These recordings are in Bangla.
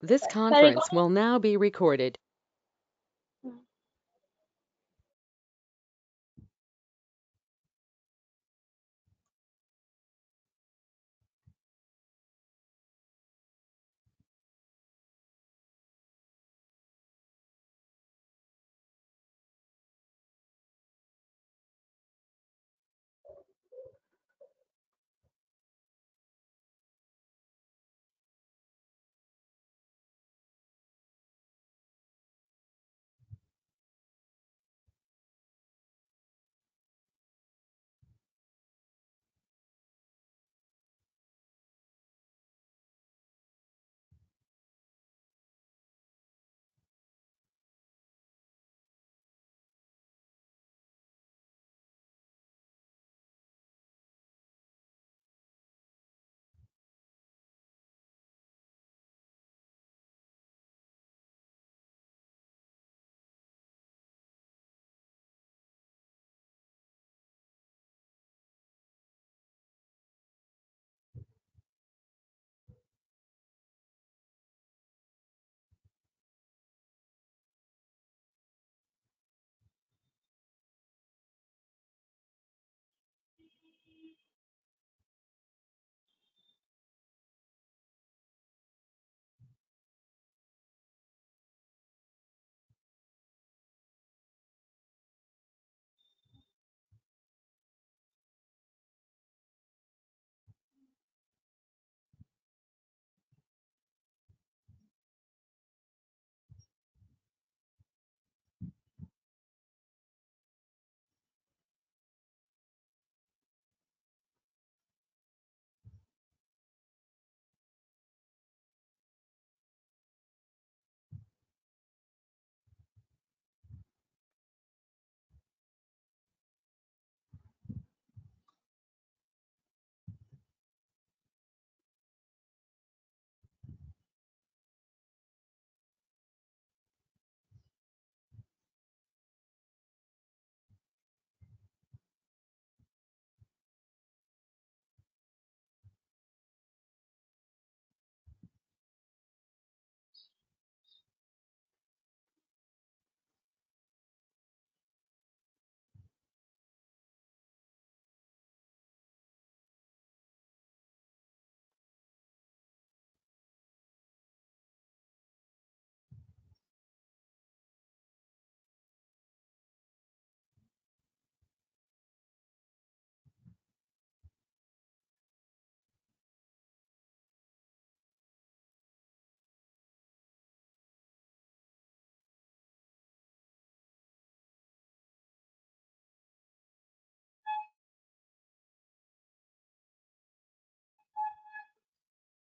This Sorry, conference will now be recorded.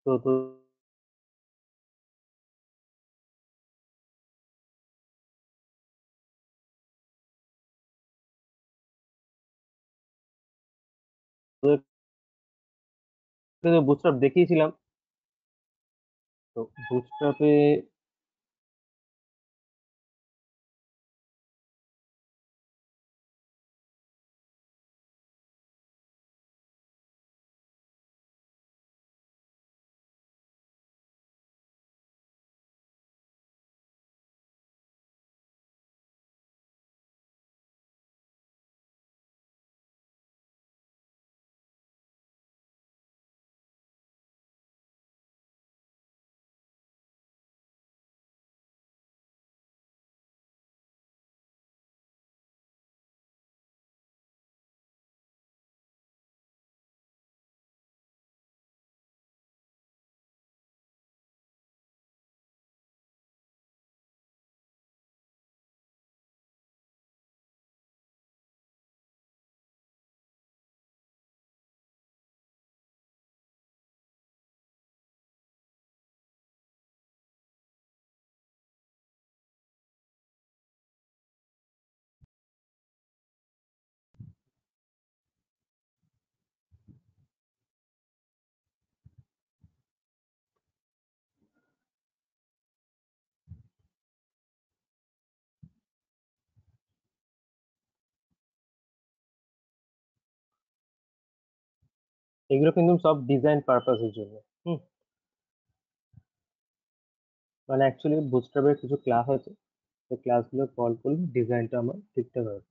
তো বুটস্ট্র্যাপ দেখিয়েছিলাম। তো বুটস্ট্র্যাপে এগুলো কিন্তু সব ডিজাইন পারপাসের জন্য। হুম। মানে অ্যাকচুয়ালি বুটস্ট্র্যাপের কিছু ক্লাস আছে, সেই ক্লাসগুলো কল করলে ডিজাইনটা আমার ঠিকঠাক হবে।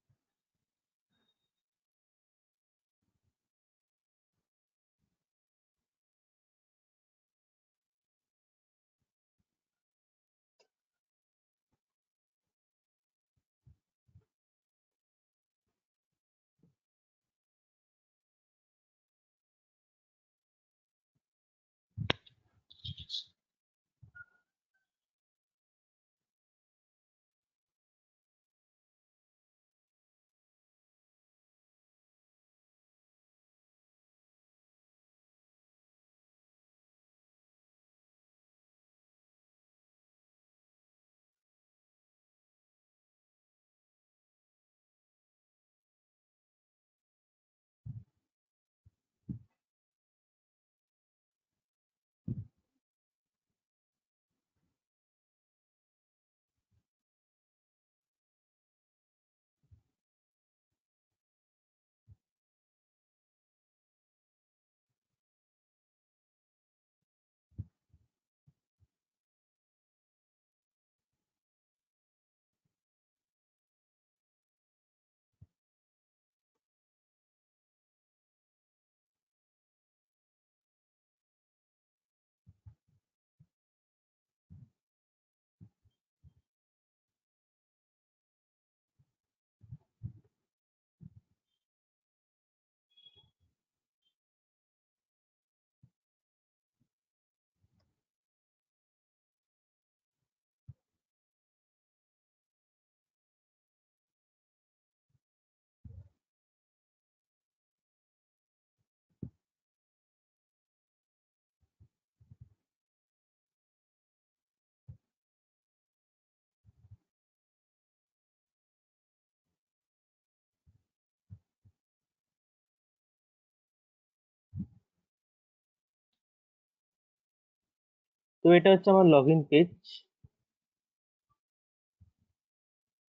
তো এটা হচ্ছে আমার log in page.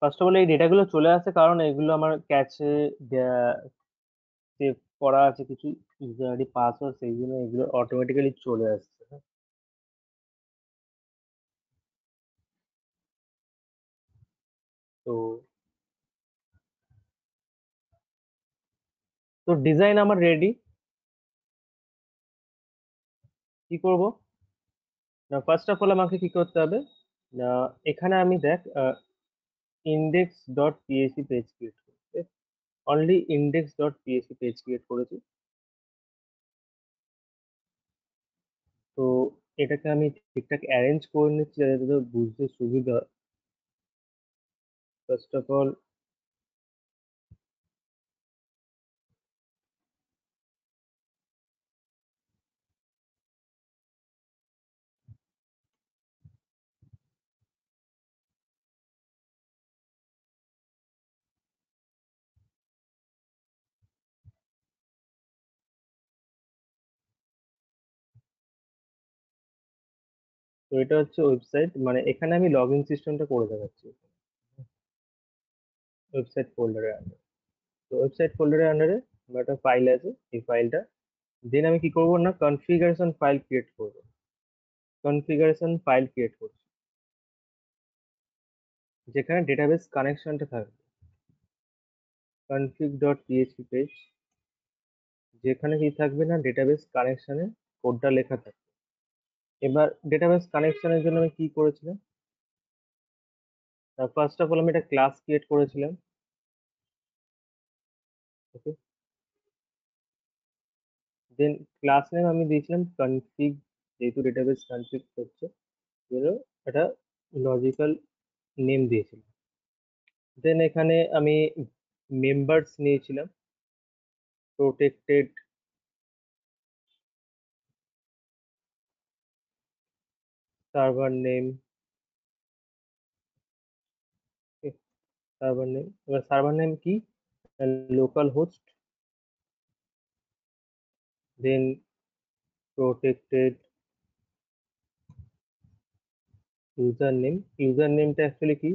First of all এই ডেটাগুলো চলে আসে কারণ এগুলো আমার ক্যাচে সেভ করা আছে কিছু ইউজার আইডি পাসওয়ার্ড, সেই জন্য এগুলো অটোমেটিক্যালি চলে আসছে। তো তো ডিজাইন আমার রেডি। কি করব না, ফার্স্ট অফ অল আমাকে কি করতে হবে না, এখানে আমি দেখ index dot PAC page create করতে, only index dot PAC page create করেছি। তো এটাকে আমি ঠিকঠাক অ্যারেঞ্জ করে নিচ্ছি যাতে তোদের বুঝতে সুবিধা হয়। ফার্স্ট অফ অল তো এটা হচ্ছে ওয়েবসাইট, মানে এখানে আমি লগ ইন সিস্টেমটা করে দেখাচ্ছি ওয়েবসাইট ফোল্ডারের আন্ডারে। তো ওয়েবসাইট ফোল্ডারের আন্ডারে আমার একটা ফাইল আছে, এই ফাইলটা দেন আমি কি করবো না কনফিগারেশন ফাইল ক্রিয়েট করবো। কনফিগারেশন ফাইল ক্রিয়েট করছি যেখানে ডেটাবেস কানেকশনটা থাকবে, config ডট পিএইচপি পেজ, যেখানে কি থাকবে না ডেটাবেস কানেকশনের কোডটা লেখা থাকবে। এবার ডেটাবেস কানেকশনের জন্য আমি কি করেছিলাম, ফার্স্ট অফ অল আমি একটা ক্লাস ক্রিয়েট করেছিলাম। ওকে, দেন ক্লাস নেম আমি দিয়েছিলাম কনফিগ, যেহেতু ডেটাবেস কনফিগ করছে জন্য একটা লজিক্যাল নেম দিয়েছিলাম। দেন এখানে আমি মেম্বার্স নিয়েছিলাম, protected server name, server name, এবার সার্ভার নেম কি, local host, then protected user name. User নেমটা অ্যাকচুয়ালি কি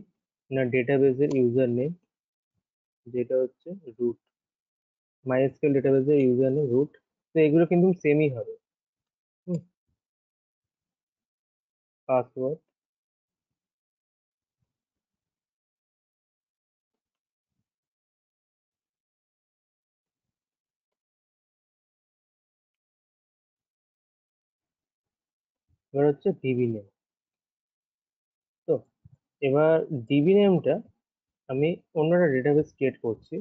না ডেটাবেসের ইউজার নেম, যেটা হচ্ছে রুট, মাইএসকিউএল ডেটাবেসের ইউজার নেম রুট। তো এগুলো কিন্তু সেমই হবে। পাসওয়ার্ড, এবার হচ্ছে ডিবি নেম। তো এবার ডিবি নেমটা আমি অন্য একটা ডেটাবেস ক্রিয়েট করছি।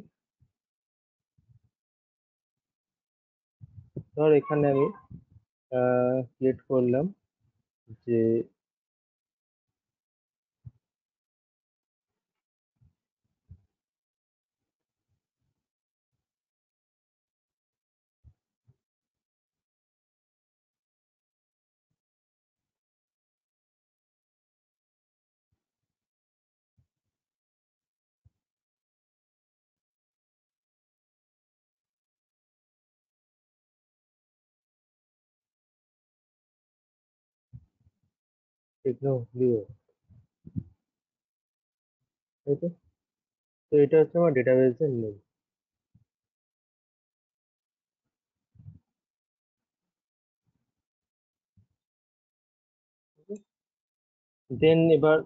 ধর এখানে আমি ক্রিয়েট করলাম যে টেকনো ভিউ, তাই তো? তো এটা হচ্ছে আমার ডেটাবেসের নেম। দেন এবার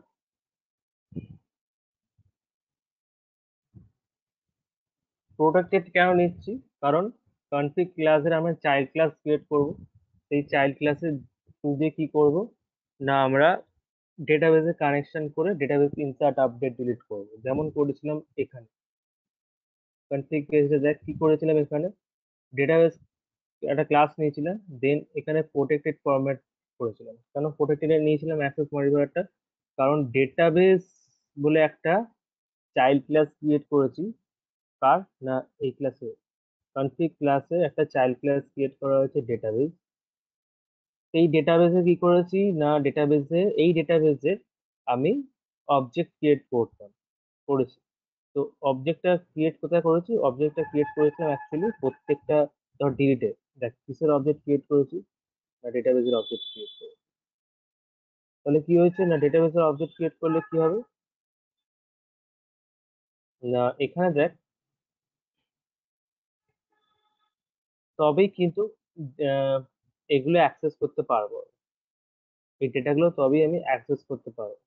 প্রোটেক্টেড কেন নিচ্ছি, কারণ কনফিগ ক্লাসের আমরা চাইল্ড ক্লাস ক্রিয়েট করব। সেই চাইল্ড ক্লাসের থ্রু দিয়ে কি করব না, আমরা ডেটাবেসে কানেকশন করে ডেটাবেস ইনসার্ট আপডেট ডিলিট করব, যেমন করেছিলাম এখানে। কনফিগ পেজে দেখ কি করেছিলাম এখানে, ডেটাবেস একটা ক্লাস নিয়েছিলাম, দেন এখানে প্রোটেক্টেড ফরম্যাট করেছিলাম। কেন প্রোটেক্টেড নিয়েছিলাম অ্যাক্সেস মডিফায়ারটা, কারণ ডেটাবেস বলে একটা চাইল্ড ক্লাস ক্রিয়েট করেছি। কার না, এই ক্লাসে কনফিগ ক্লাসে একটা চাইল্ড ক্লাস ক্রিয়েট করা হয়েছে ডেটাবেস। এই ডেটাবেসে কি করেছি না, এই ডেটাবেসে আমি অবজেক্ট ক্রিয়েট করেছি। তো অবজেক্টটা ক্রিয়েট কোথায় করেছি, অবজেক্টটা ক্রিয়েট করেছিলাম অ্যাকচুয়ালি প্রত্যেকটা, ধর ডিলিটে দেখ কিসের অবজেক্ট ক্রিয়েট করেছি না, ডেটাবেসের অবজেক্ট ক্রিয়েট করেছি। তাহলে কি হয়েছে না, ডেটাবেসের অবজেক্ট ক্রিয়েট করলে কি হবে না, এখানে দেখ তবেই কিন্তু আহ, এগুলো অ্যাক্সেস করতে পারবো, এই ডেটাগুলো তবেই আমি অ্যাক্সেস করতে পারবো।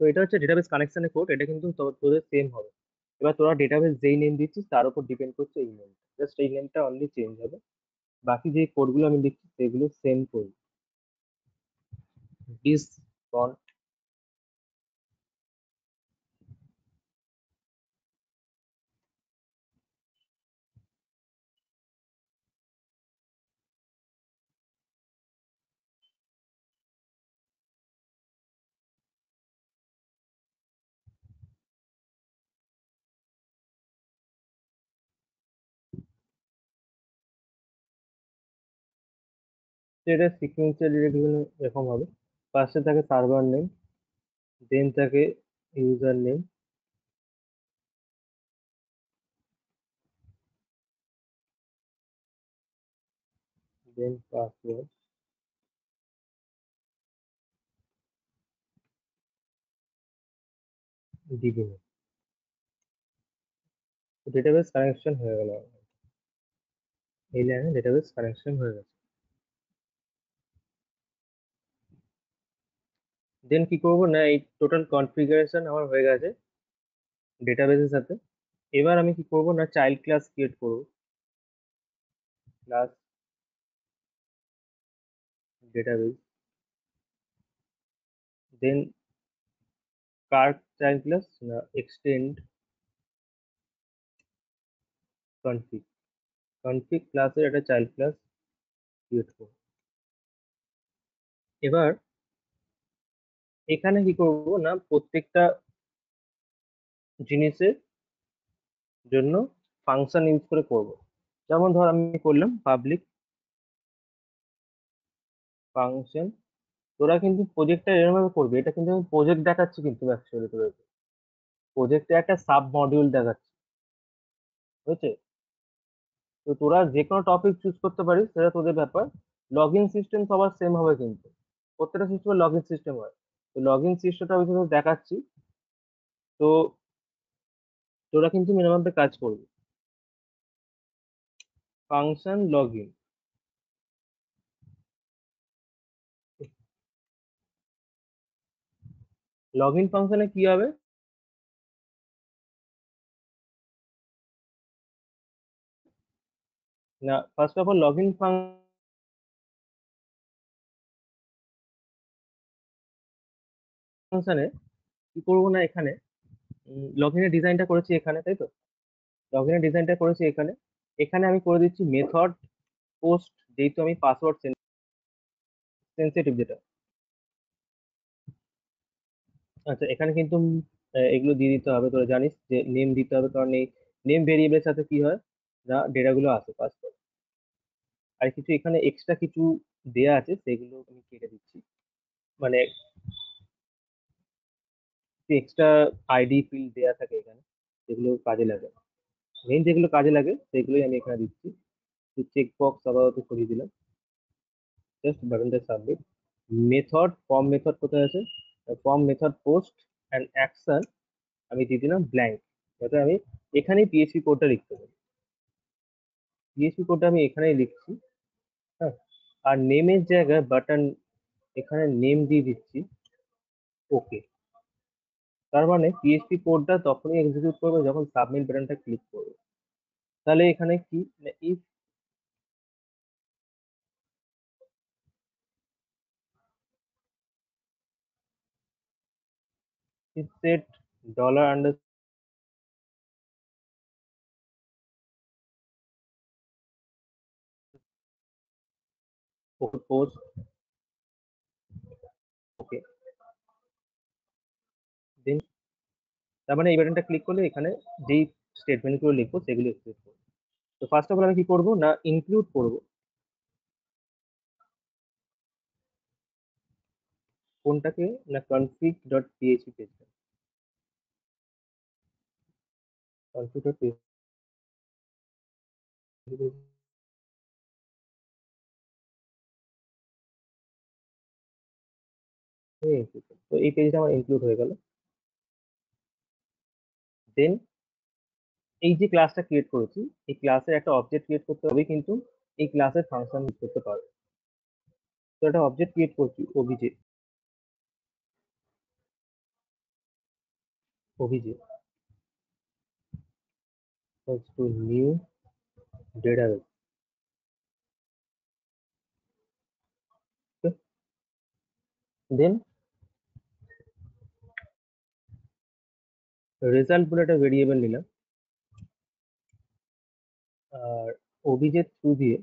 তো এটা হচ্ছে ডেটাবেস কানেকশনের কোড, এটা কিন্তু তোদের সেম হবে। এবার তোরা ডেটাবেস যেই নেম দিচ্ছিস তার উপর ডিপেন্ড করছে এই নেম, জাস্ট এই নেমটা অনলি চেঞ্জ হবে, বাকি যে কোডগুলো আমি দিচ্ছি সেগুলো সেম কোড। দিস ফন্ট, এটা সিকুয়েন্সিয়াল ডিরেক্টরি এরকম হবে। ফার্স্টে থাকে সার্ভার নেম, দেন থাকে user name, then password, DB name. Database connection হয়ে গেল, এই লাইনে ডেটাবেস কানেকশন হয়ে গেছে। দেন কি করবো না, এই টোটাল কনফিগারেশন আমার হয়ে গেছে ডেটাবেসের সাথে। এবার আমি কি করবো না, চাইল্ড ক্লাস ক্রিয়েট করবো, ক্লাস ডেটাবেস, দেন কার চাইল্ড ক্লাস না এক্সটেন্ড কনফিগ। কনফিগ ক্লাসের একটা চাইল্ড ক্লাস ক্রিয়েট করব। এবার এখানে কি করব না, প্রত্যেকটা জিনিসের জন্য ফাংশন ইউজ করে করব। যেমন ধর আমি করলাম পাবলিক ফাংশন। তোরা কিন্তু প্রজেক্টটা এরকম ভাবে করবি, এটা কিন্তু আমি প্রজেক্ট দেখাচ্ছি কিন্তু অ্যাকচুয়ালি তোদেরকে প্রজেক্টে একটা সাব মডিউল দেখাচ্ছি, বুঝছে? তো তোরা যে কোনো টপিক চুজ করতে পারিস, সেটা তোদের ব্যাপার। লগ ইন সিস্টেম সবার সেম হবে কিন্তু, প্রত্যেকটা সিস্টেমের লগ ইন সিস্টেম হয়। তো লগ ইন সিস্টেমটা আমি তোদের দেখাচ্ছি। তো তোরা কিন্তু মিনিমাম কাজ করবি। Function log in, log in ফাংশনে কি হবে না, first of all log in ফাংশনে কি করবো না, এখানে লগ ইনের ডিজাইনটা করেছি এখানে, তাই তো? লগ ইনের ডিজাইনটা করেছি এখানে। এখানে আমি করে দিচ্ছি মেথড পোস্ট, যেহেতু আমি পাসওয়ার্ড সেন্সিটিভ যেটা। আচ্ছা, এখানে কিন্তু এগুলো দিয়ে দিতে হবে, তোরা জানিস যে নেম দিতে হবে, কারণ এই নেম ভেরিয়েবলের সাথে কি হয় না, ডেটাগুলো আসে পাস করে। আর কিছু এখানে এক্সট্রা কিছু দেয়া আছে, সেগুলো আমি কেটে দিচ্ছি। মানে এক্সট্রা আইডি ফিল্ড দেয়া থাকে এখানে, যেগুলো কাজে লাগে। মেইন যেগুলো কাজে লাগে সেগুলোই আমি এখানে দিচ্ছি। চেক বক্স আপাতত সরিয়ে দিলাম, জাস্ট বাটনটা সাবমিট। মেথড ফর্ম মেথড কোথায় আছে, form method post and action আমি দিয়ে দিলাম ব্ল্যাঙ্ক, যাতে আমি এখানেই পিএইচপি কোডটা লিখতে পারি। পিএইচপি কোডটা আমি এখানেই লিখছি। হ্যাঁ, আর নেমের জায়গায় বাটন এখানে নেম দিয়ে দিচ্ছি ওকে। তার মানে পিএইচপি কোডটা তখনই এক্সিকিউট করবে যখন সাবমিট বাটনটা ক্লিক করবে। তাহলে এখানে কি, if set dollar under post okay, then তার মানে এই বাটনটা ক্লিক করলে এখানে যেই স্টেটমেন্ট গুলো লিখবো সেগুলো এক্সিকিউট করবো। তো ফার্স্ট অফ অল আমি কি করবো না, ইনক্লুড করবো কোনটাকে না, কনফিগ ডট পিএইচপি পেজটা, কনফিগ ডট পিএইচপি। তো এই পেজটা আমার ইনক্লুড হয়ে গেল। দেন এই যে ক্লাসটা ক্রিয়েট করেছি, এই ক্লাসের একটা অবজেক্ট ক্রিয়েট করতে হবে, কিন্তু এই ক্লাসের ফাংশন ইউজ করতে পারবে। তো একটা অবজেক্ট ক্রিয়েট করছি O B J, O B J to new database. Then result বলে একটা ভেরিয়েবল নিলাম, আর ওবিজে থ্রু দিয়ে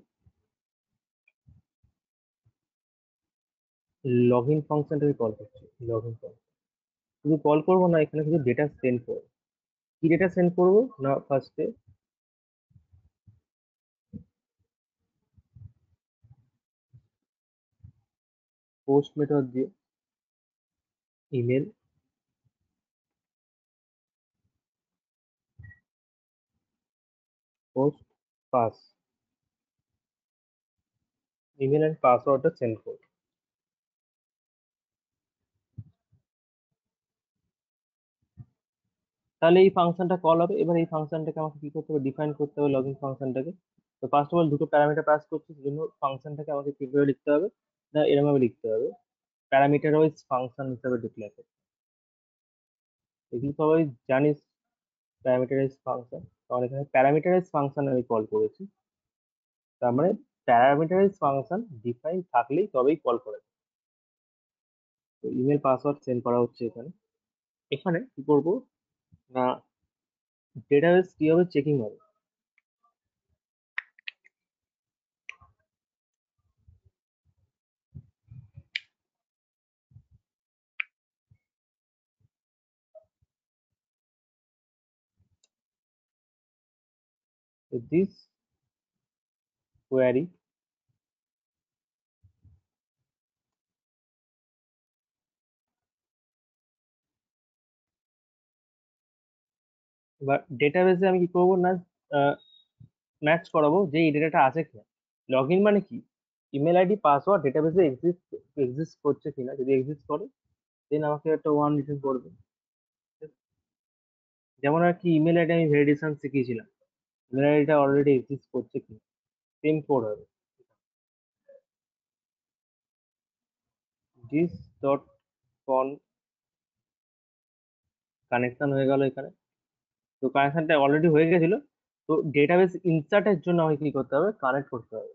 লগ ইন ফাংশনটাকে কল করছি। লগ ইন ফাংশন শুধু কল করবো না, এখানে কিছু ডেটা সেন্ড করবো। কি ডেটা সেন্ড করবো না, ফার্স্টে পোস্ট মেথড দিয়ে email post pass, email and পাসওয়ার্ডটা সেন্ড করবো। তাহলে এই ফাংশনটা কল হবে। এবার এই ফাংশনটাকে আমাকে কি করতে হবে, ডিফাইন করতে হবে লগইন ফাংশনটাকে। তো ফার্স্ট অফ অল দুটো প্যারামিটার পাস করছি, সেজন্য ফাংশনটাকে আমাকে কিভাবে লিখতে হবে না, এরকম ভাবে লিখতে হবে, প্যারামিটার ওয়াইজ ফাংশন হিসেবে ডিক্লেয়ার করতে। এগুলো সবাই জানিস প্যারামিটারাইজ ফাংশন, কারণ এখানে প্যারামিটারাইজ ফাংশন আমি কল করেছি। তার মানে প্যারামিটারাইজ ফাংশন ডিফাইন থাকলেই তবেই কল করে। তো ইমেল পাসওয়ার্ড সেন্ড করা হচ্ছে এখানে। এখানে কি করব না, ডেটাবেস কিভাবে চেকিং হবে, So this query বা ডেটাবেসে আমি কি করবো না ম্যাচ করাবো যে এই ডেটাটা আছে কিনা। লগ ইন মানে কি, ইমেল আইডি পাসওয়ার্ড ডেটাবেসে এক্সিস্ট করছে কিনা, যদি এক্সিস্ট করে দেন আমাকে একটা ওয়ান রিটার্ন করবে। যেমন আর কি ইমেল আইডি আমি ভ্যালিডেশন শিখিয়েছিলাম, ইমেল আইডিটা অলরেডি এক্সিস্ট করছে কিনা, সেম কোড হবে। দিস ডট কন কানেকশন হয়ে গেল এখানে। তো কানেকশনটা অলরেডি হয়ে গেছিল, তো ডেটাবেস ইনসার্টের জন্য আমাকে কি করতে হবে, কানেক্ট করতে হবে।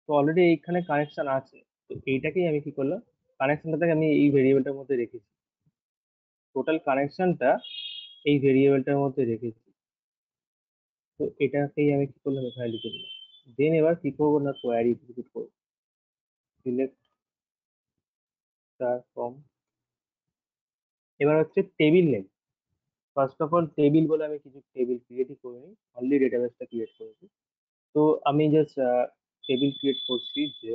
তো অলরেডি এইখানে কানেকশন আছে, তো এইটাকেই আমি কি করলাম, কানেকশনটাকে আমি এই ভেরিয়েবলটার মধ্যে রেখেছি, টোটাল কানেকশনটা এই ভেরিয়েবলটার মধ্যে রেখেছি। তো এটাকেই আমি কি করলাম, এখানে লিখে দিলাম। দেন এবার কি করবো না, কোয়ারি এক্সিকিউট করবো। সিলেক্ট ফ্রম, এবার হচ্ছে table name. First of all table বলে আমি কিছু টেবিল ক্রিয়েটই করিনি, অনলি ডেটাবেসটা ক্রিয়েট করেছি। তো আমি জাস্ট টেবিল ক্রিয়েট করছি, যে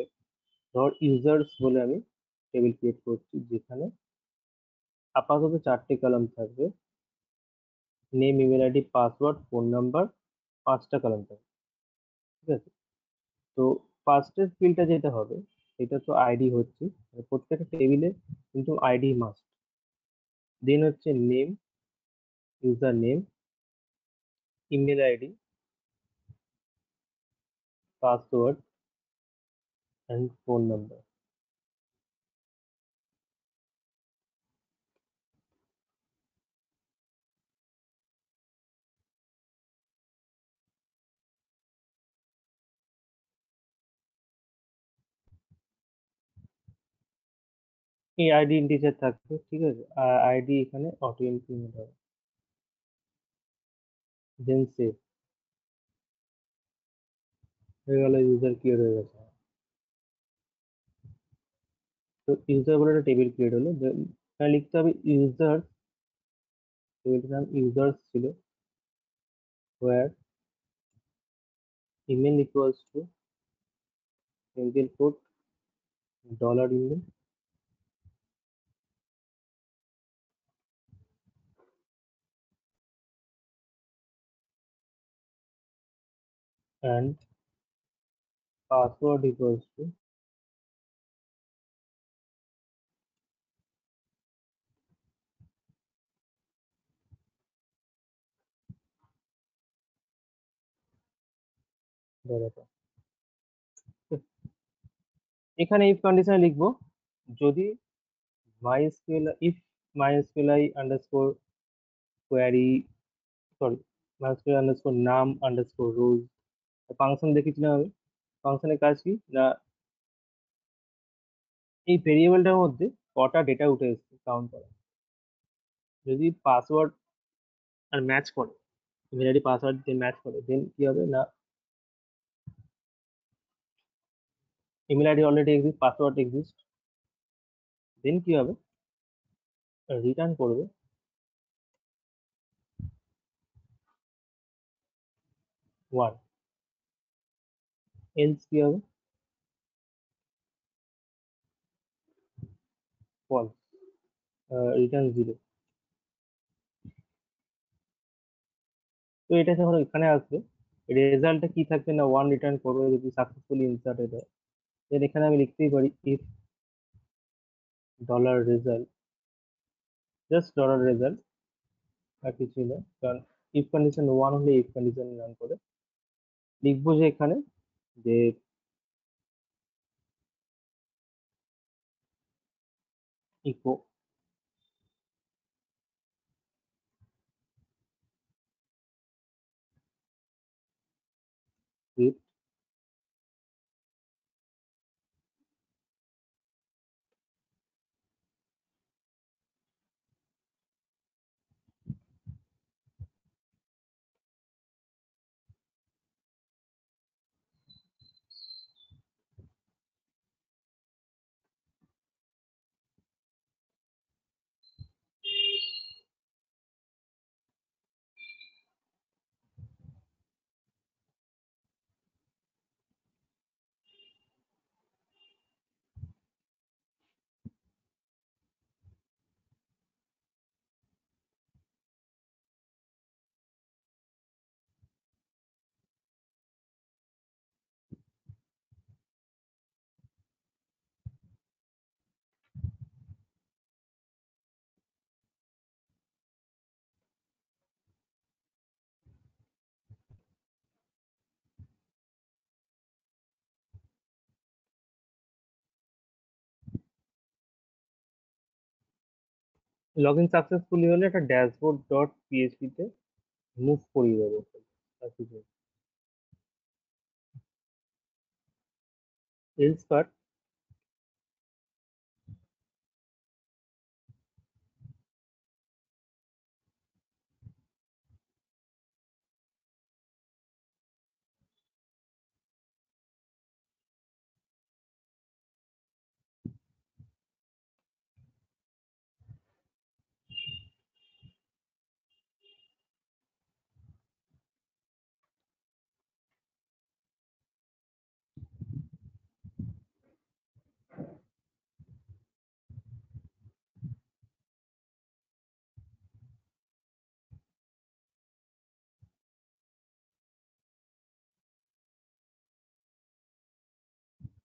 ধর ইউজার্স বলে আমি টেবিল ক্রিয়েট করছি, যেখানে আপাতত 4টে কলাম থাকবে, name, email ID, password, phone number, 5টা কলাম থাকবে। ঠিক আছে, তো ফার্স্টের ফিল্ডটা যেটা হবে সেটা তো আইডি হচ্ছে, মানে প্রত্যেকটা টেবিলে কিন্তু আইডি মাস্ট। দেন হচ্ছে name, user name, email ID, password and phone number. এই আইডি ইন্টিজার থাকবে, ঠিক আছে, আর আইডি এখানে অটো ইনক্রিমেন্ট হবে। দেন সেভ হয়ে গেল, ইউজার ক্রিয়েট হয়ে গেছে। তো ইউজার বলে একটা টেবিল ক্রিয়েট হলো, then এখানে লিখতে হবে ইউজার, টেবিলটার নাম ইউজার্স ছিল, where email equals to single quote dollar email and password equals to data। এখানে if কন্ডিশন লিখবো, যদি mysql if mysqli underscore query, sorry, mysql underscore নাম underscore rows, ফাংশন দেখেছিলাম আমি। ফাংশনের কাজ কি না, এই ভেরিয়েবলটার মধ্যে কটা ডেটা উঠে এসেছে কাউন্ট করা। যদি পাসওয়ার্ড আর ম্যাচ করে, ইমেল আইডি পাসওয়ার্ড দিয়ে ম্যাচ করে, দেন কি হবে না, email ID already exist, password exist, then কি হবে, রিটার্ন করবে 1, এলস কি হবে, ফলস, রিটার্ন 0। তো এটা যখন এখানে আসবে, রেজাল্টটা কি থাকবে না, 1 রিটার্ন করবে যদি সাকসেসফুলি ইনসার্টেড হয়। দেন এখানে আমি লিখতেই পারি if dollar result, just dollar result, আর কিছুই না, কারণ ইফ কন্ডিশন 1 হলে ইফ কন্ডিশন রান করে। লিখবো যে এখানে যে echo if log in successfully হলে একটা ড্যাশবোর্ড ডট পিএইচপি তে মুভ করিয়ে দেবো। আর কিছু এলস পার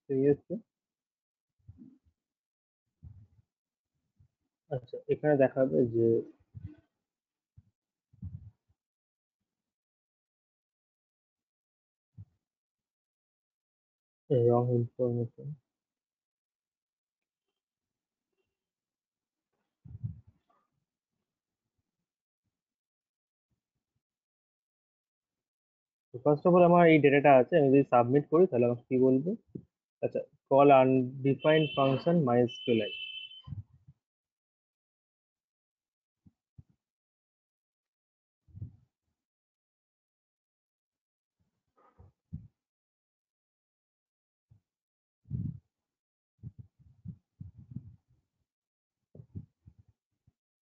ঠিক আছে। আচ্ছা, এখানে দেখাবে যে wrong information. First of all আমার এই ডেটাটা আছে, আমি যদি সাবমিট করি তাহলে আমাকে কি বলবে? আচ্ছা, কল আনডিফাইন্ড ফাংশন মাইস্কুএল।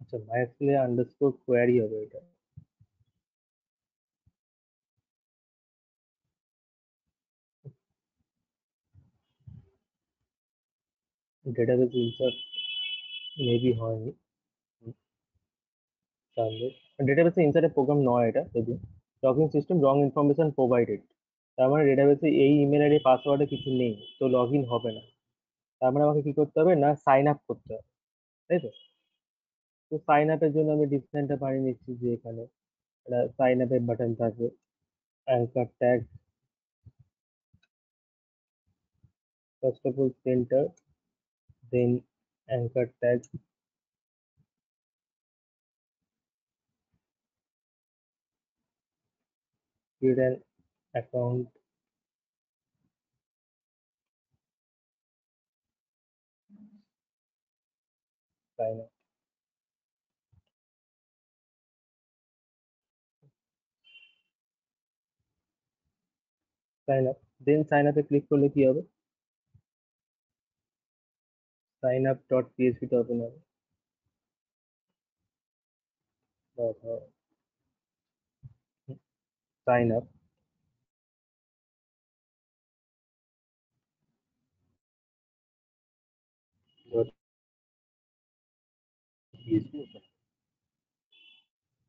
আচ্ছা, মাইস্কুএল আন্ডারস্কোর কোয়ারি হবে এটা। ডেটাবেস ইনসার্ট মেবি হয়নি তাহলে। ডেটাবেসে ইনসার্টের প্রোগ্রাম নয় এটা যদি। Login system wrong information provided, তার মানে ডেটাবেসে এই ইমেল আইডি পাসওয়ার্ডে কিছু নেই, তো লগ ইন হবে না। তার মানে আমাকে কি করতে হবে না, সাইন আপ করতে হবে, তাই তো? তো সাইন আপের জন্য আমি ডিসিশনটা বানিয়ে নিচ্ছি যে এখানে একটা সাইন আপের বাটন থাকবে, anchor tag, first of all centre, then anchor tag, create an account, sign up, sign up, then sign আপে ক্লিক করলে কি হবে? সাইন আপ ডট পিএইচপি তে ওপেন হবে। Sign up dot PHP.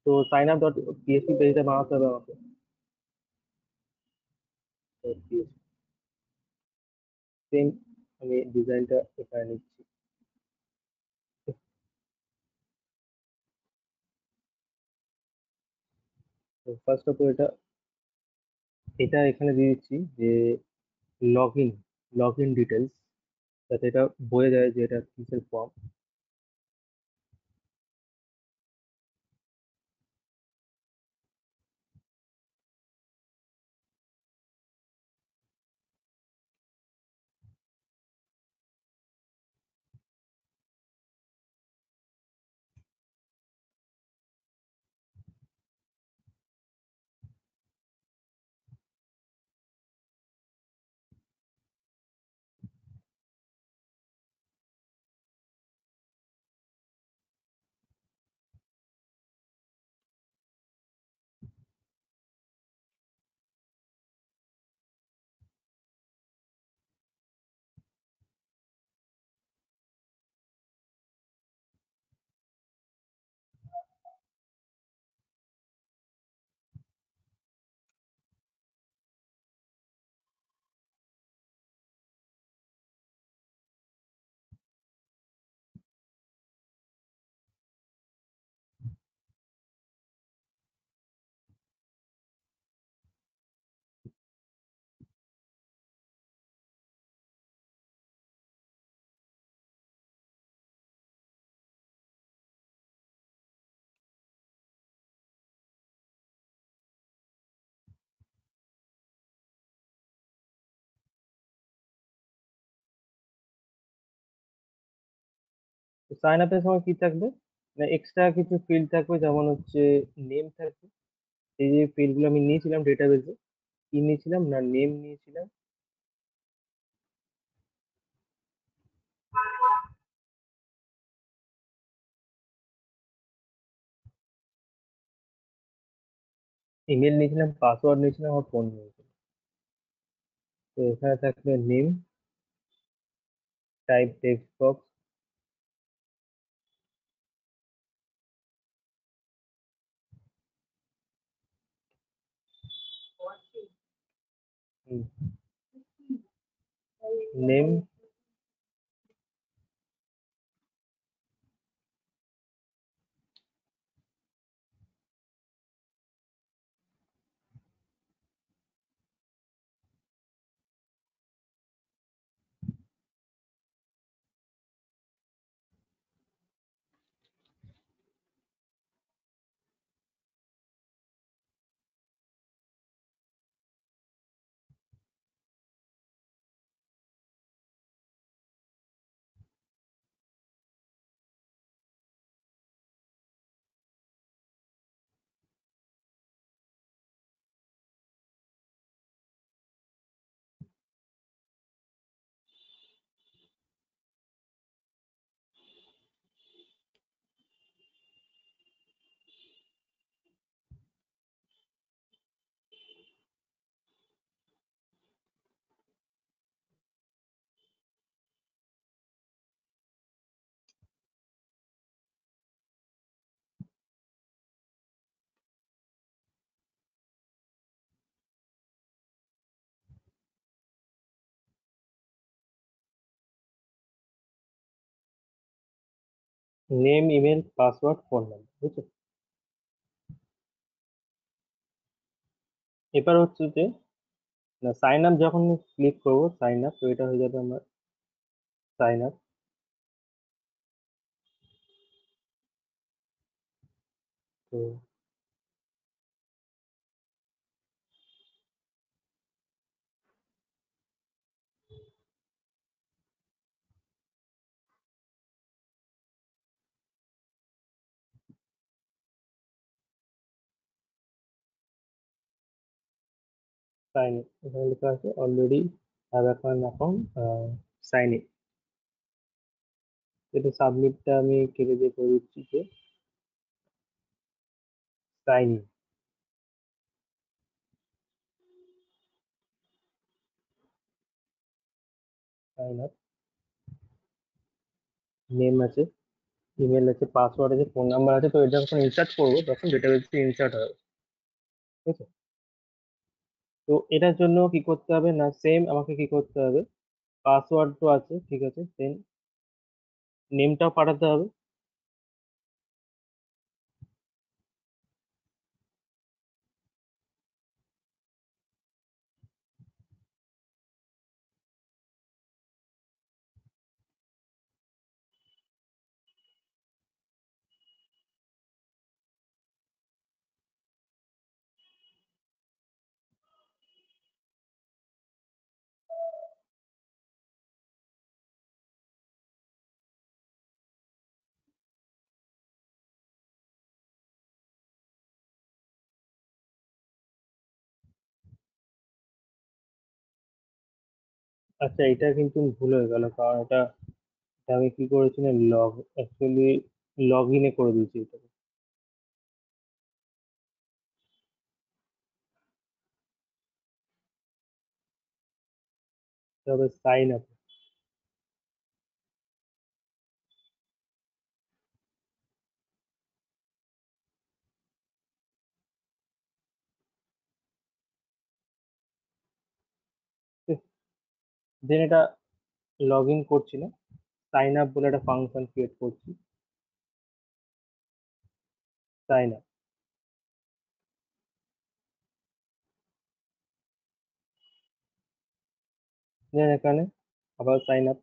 তো সাইন আপ ডট পিএইচপি পেজটা বানাতে হবে আমাকে। সেম আমি ডিজাইনটা এখানে নিচ্ছি। তো ফার্স্ট অফ অল এটা এটা এখানে দিয়ে দিচ্ছি যে log in, log in details, যাতে এটা বোঝা যায় যে এটা কিসের ফর্ম। সাইন আপের সময় কি থাকবে, না এক্সট্রা কিছু ফিল্ড থাকবে, যেমন হচ্ছে নেম থাকবে। এই যে ফিল্ড গুলো আমি নিয়েছিলাম ডেটাবেসে, কি নিয়েছিলাম না নেম নিয়েছিলাম, ইমেল নিয়েছিলাম, পাসওয়ার্ড নিয়েছিলাম, আর ফোন নিয়েছিলাম। তো এখানে থাকবে name, type text box, name, name, email, password, phone number, বুঝছো? এবার হচ্ছে যে না সাইন আপ যখন ক্লিক করবো সাইন আপ, তো এটা হয়ে যাবে আমার সাইন আপ। তো সাইন ইন, এখানে লেখা আছে already have account, sign in. এটা সাবমিটটা আমি কেটে দিয়ে করে দিচ্ছি যে sign in, sign up, name আছে, ইমেল আছে, পাসওয়ার্ড আছে, ফোন নাম্বার আছে। তো এটা যখন ইনসার্ট করবো তখন ডেটাবেসে ইনসার্ট হবে, ঠিক আছে? তো এটার জন্য কি করতে হবে, না সেম আমাকে কি করতে হবে, পাসওয়ার্ড তো আছে, ঠিক আছে, সেম নেমটাও পাঠাতে হবে। আচ্ছা, এটা কিন্তু ভুল হয়ে গেল, কারণ এটা আমি কি করেছি না, অ্যাকচুয়ালি লগ ইনে করে দিয়েছি এটা। তবে সাইন আপ, দেন এটা লগ ইন করছি না, সাইন আপ বলে একটা ফাংশন ক্রিয়েট করছি, সাইন আপ। দেন এখানে আবার সাইন আপ,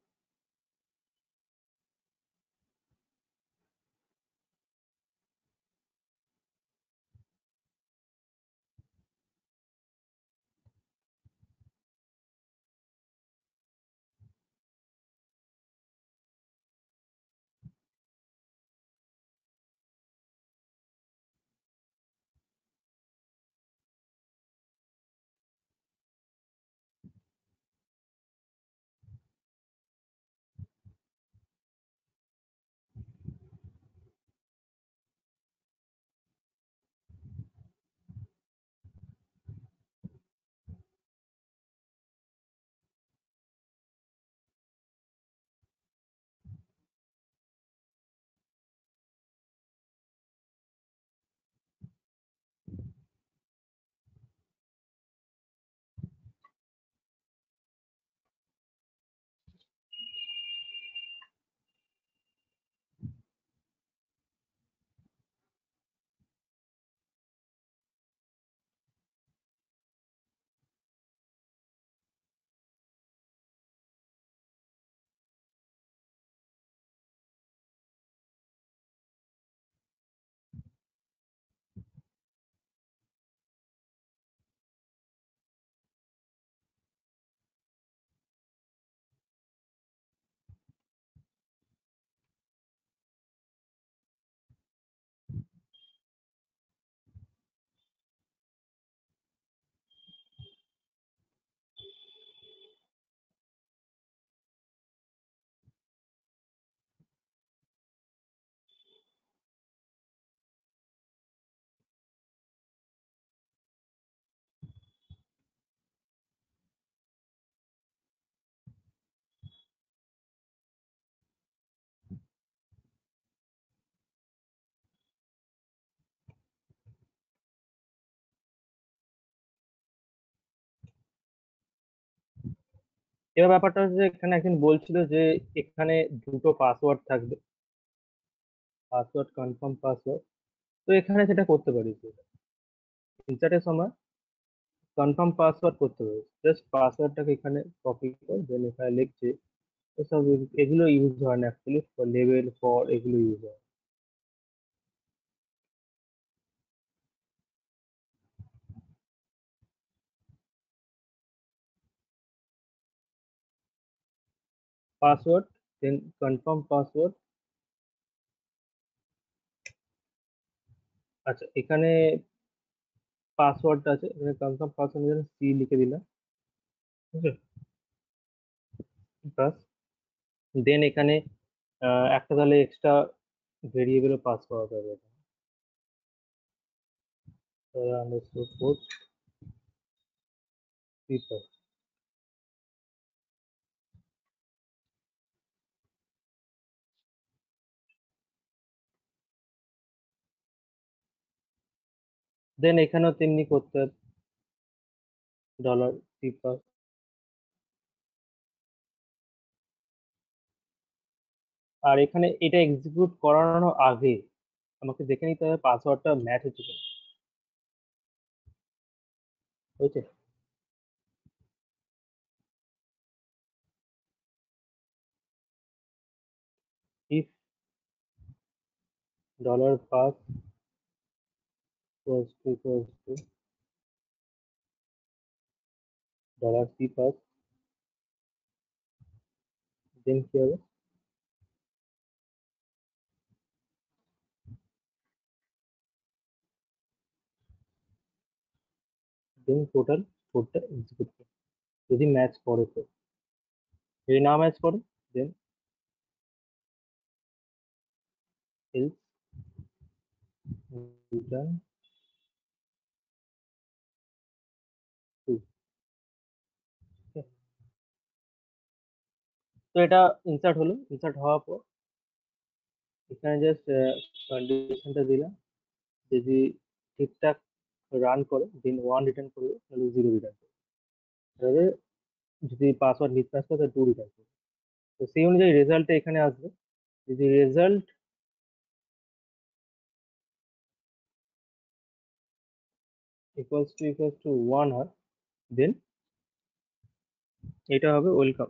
এবার ব্যাপারটা হচ্ছে যে এখানে একজন বলছিল যে এখানে দুটো পাসওয়ার্ড থাকবে, পাসওয়ার্ড কনফার্ম পাসওয়ার্ড। তো এখানে সেটা করতে পারি, ইনসার্টের সময় কনফার্ম পাসওয়ার্ড করতে পারি, জাস্ট পাসওয়ার্ডটাকে এখানে কপি করে দেন এখানে লিখছি। তো সব এগুলো ইউজ হয় না অ্যাকচুয়ালি, ফর লেভেল ফর এগুলো ইউজ হয়। পাসওয়ার্ড দেন কনফার্ম পাসওয়ার্ড। আচ্ছা, এখানে পাসওয়ার্ডটা আছে, এখানে কনফার্ম পাসওয়ার্ড সি লিখে দিলাম, ঠিক আছে। বাস, দেন এখানে একটা তাহলে এক্সট্রা ভেরিয়েবলও পাস করা যাবে, আন্ডারস্কোর পোস্ট পিপল। দেন এখানেও তেমনি করতে হবে, $পিপল। আর এখানে এটা এক্সিকিউট করানোর আগে আমাকে দেখে নিতে হবে পাসওয়ার্ডটা ম্যাচ হচ্ছে কিনা, হয়েছে। If $pass equals to $C pass, then কি হবে, দেন টোটাল কোডটা এক্সিকিউট করে, যদি ম্যাচ করে তো, যদি না ম্যাচ করে দেন এলস রিটার্ন ট্রু। তো এটা ইনসার্ট হলো, ইনসার্ট হওয়ার পর এখানে জাস্ট কন্ডিশনটা দিলাম, যদি ঠিকঠাক রান করে দেন 1 রিটার্ন করবে, তাহলে 0 রিটার্ন করবে, তাহলে যদি পাসওয়ার্ড মিসম্যাচ করে তাহলে 2 রিটার্ন করবে। তো সেই অনুযায়ী রেজাল্টটা এখানে আসবে, যদি রেজাল্ট ইকুয়ালস টু 1 হয় দেন এটা হবে welcome.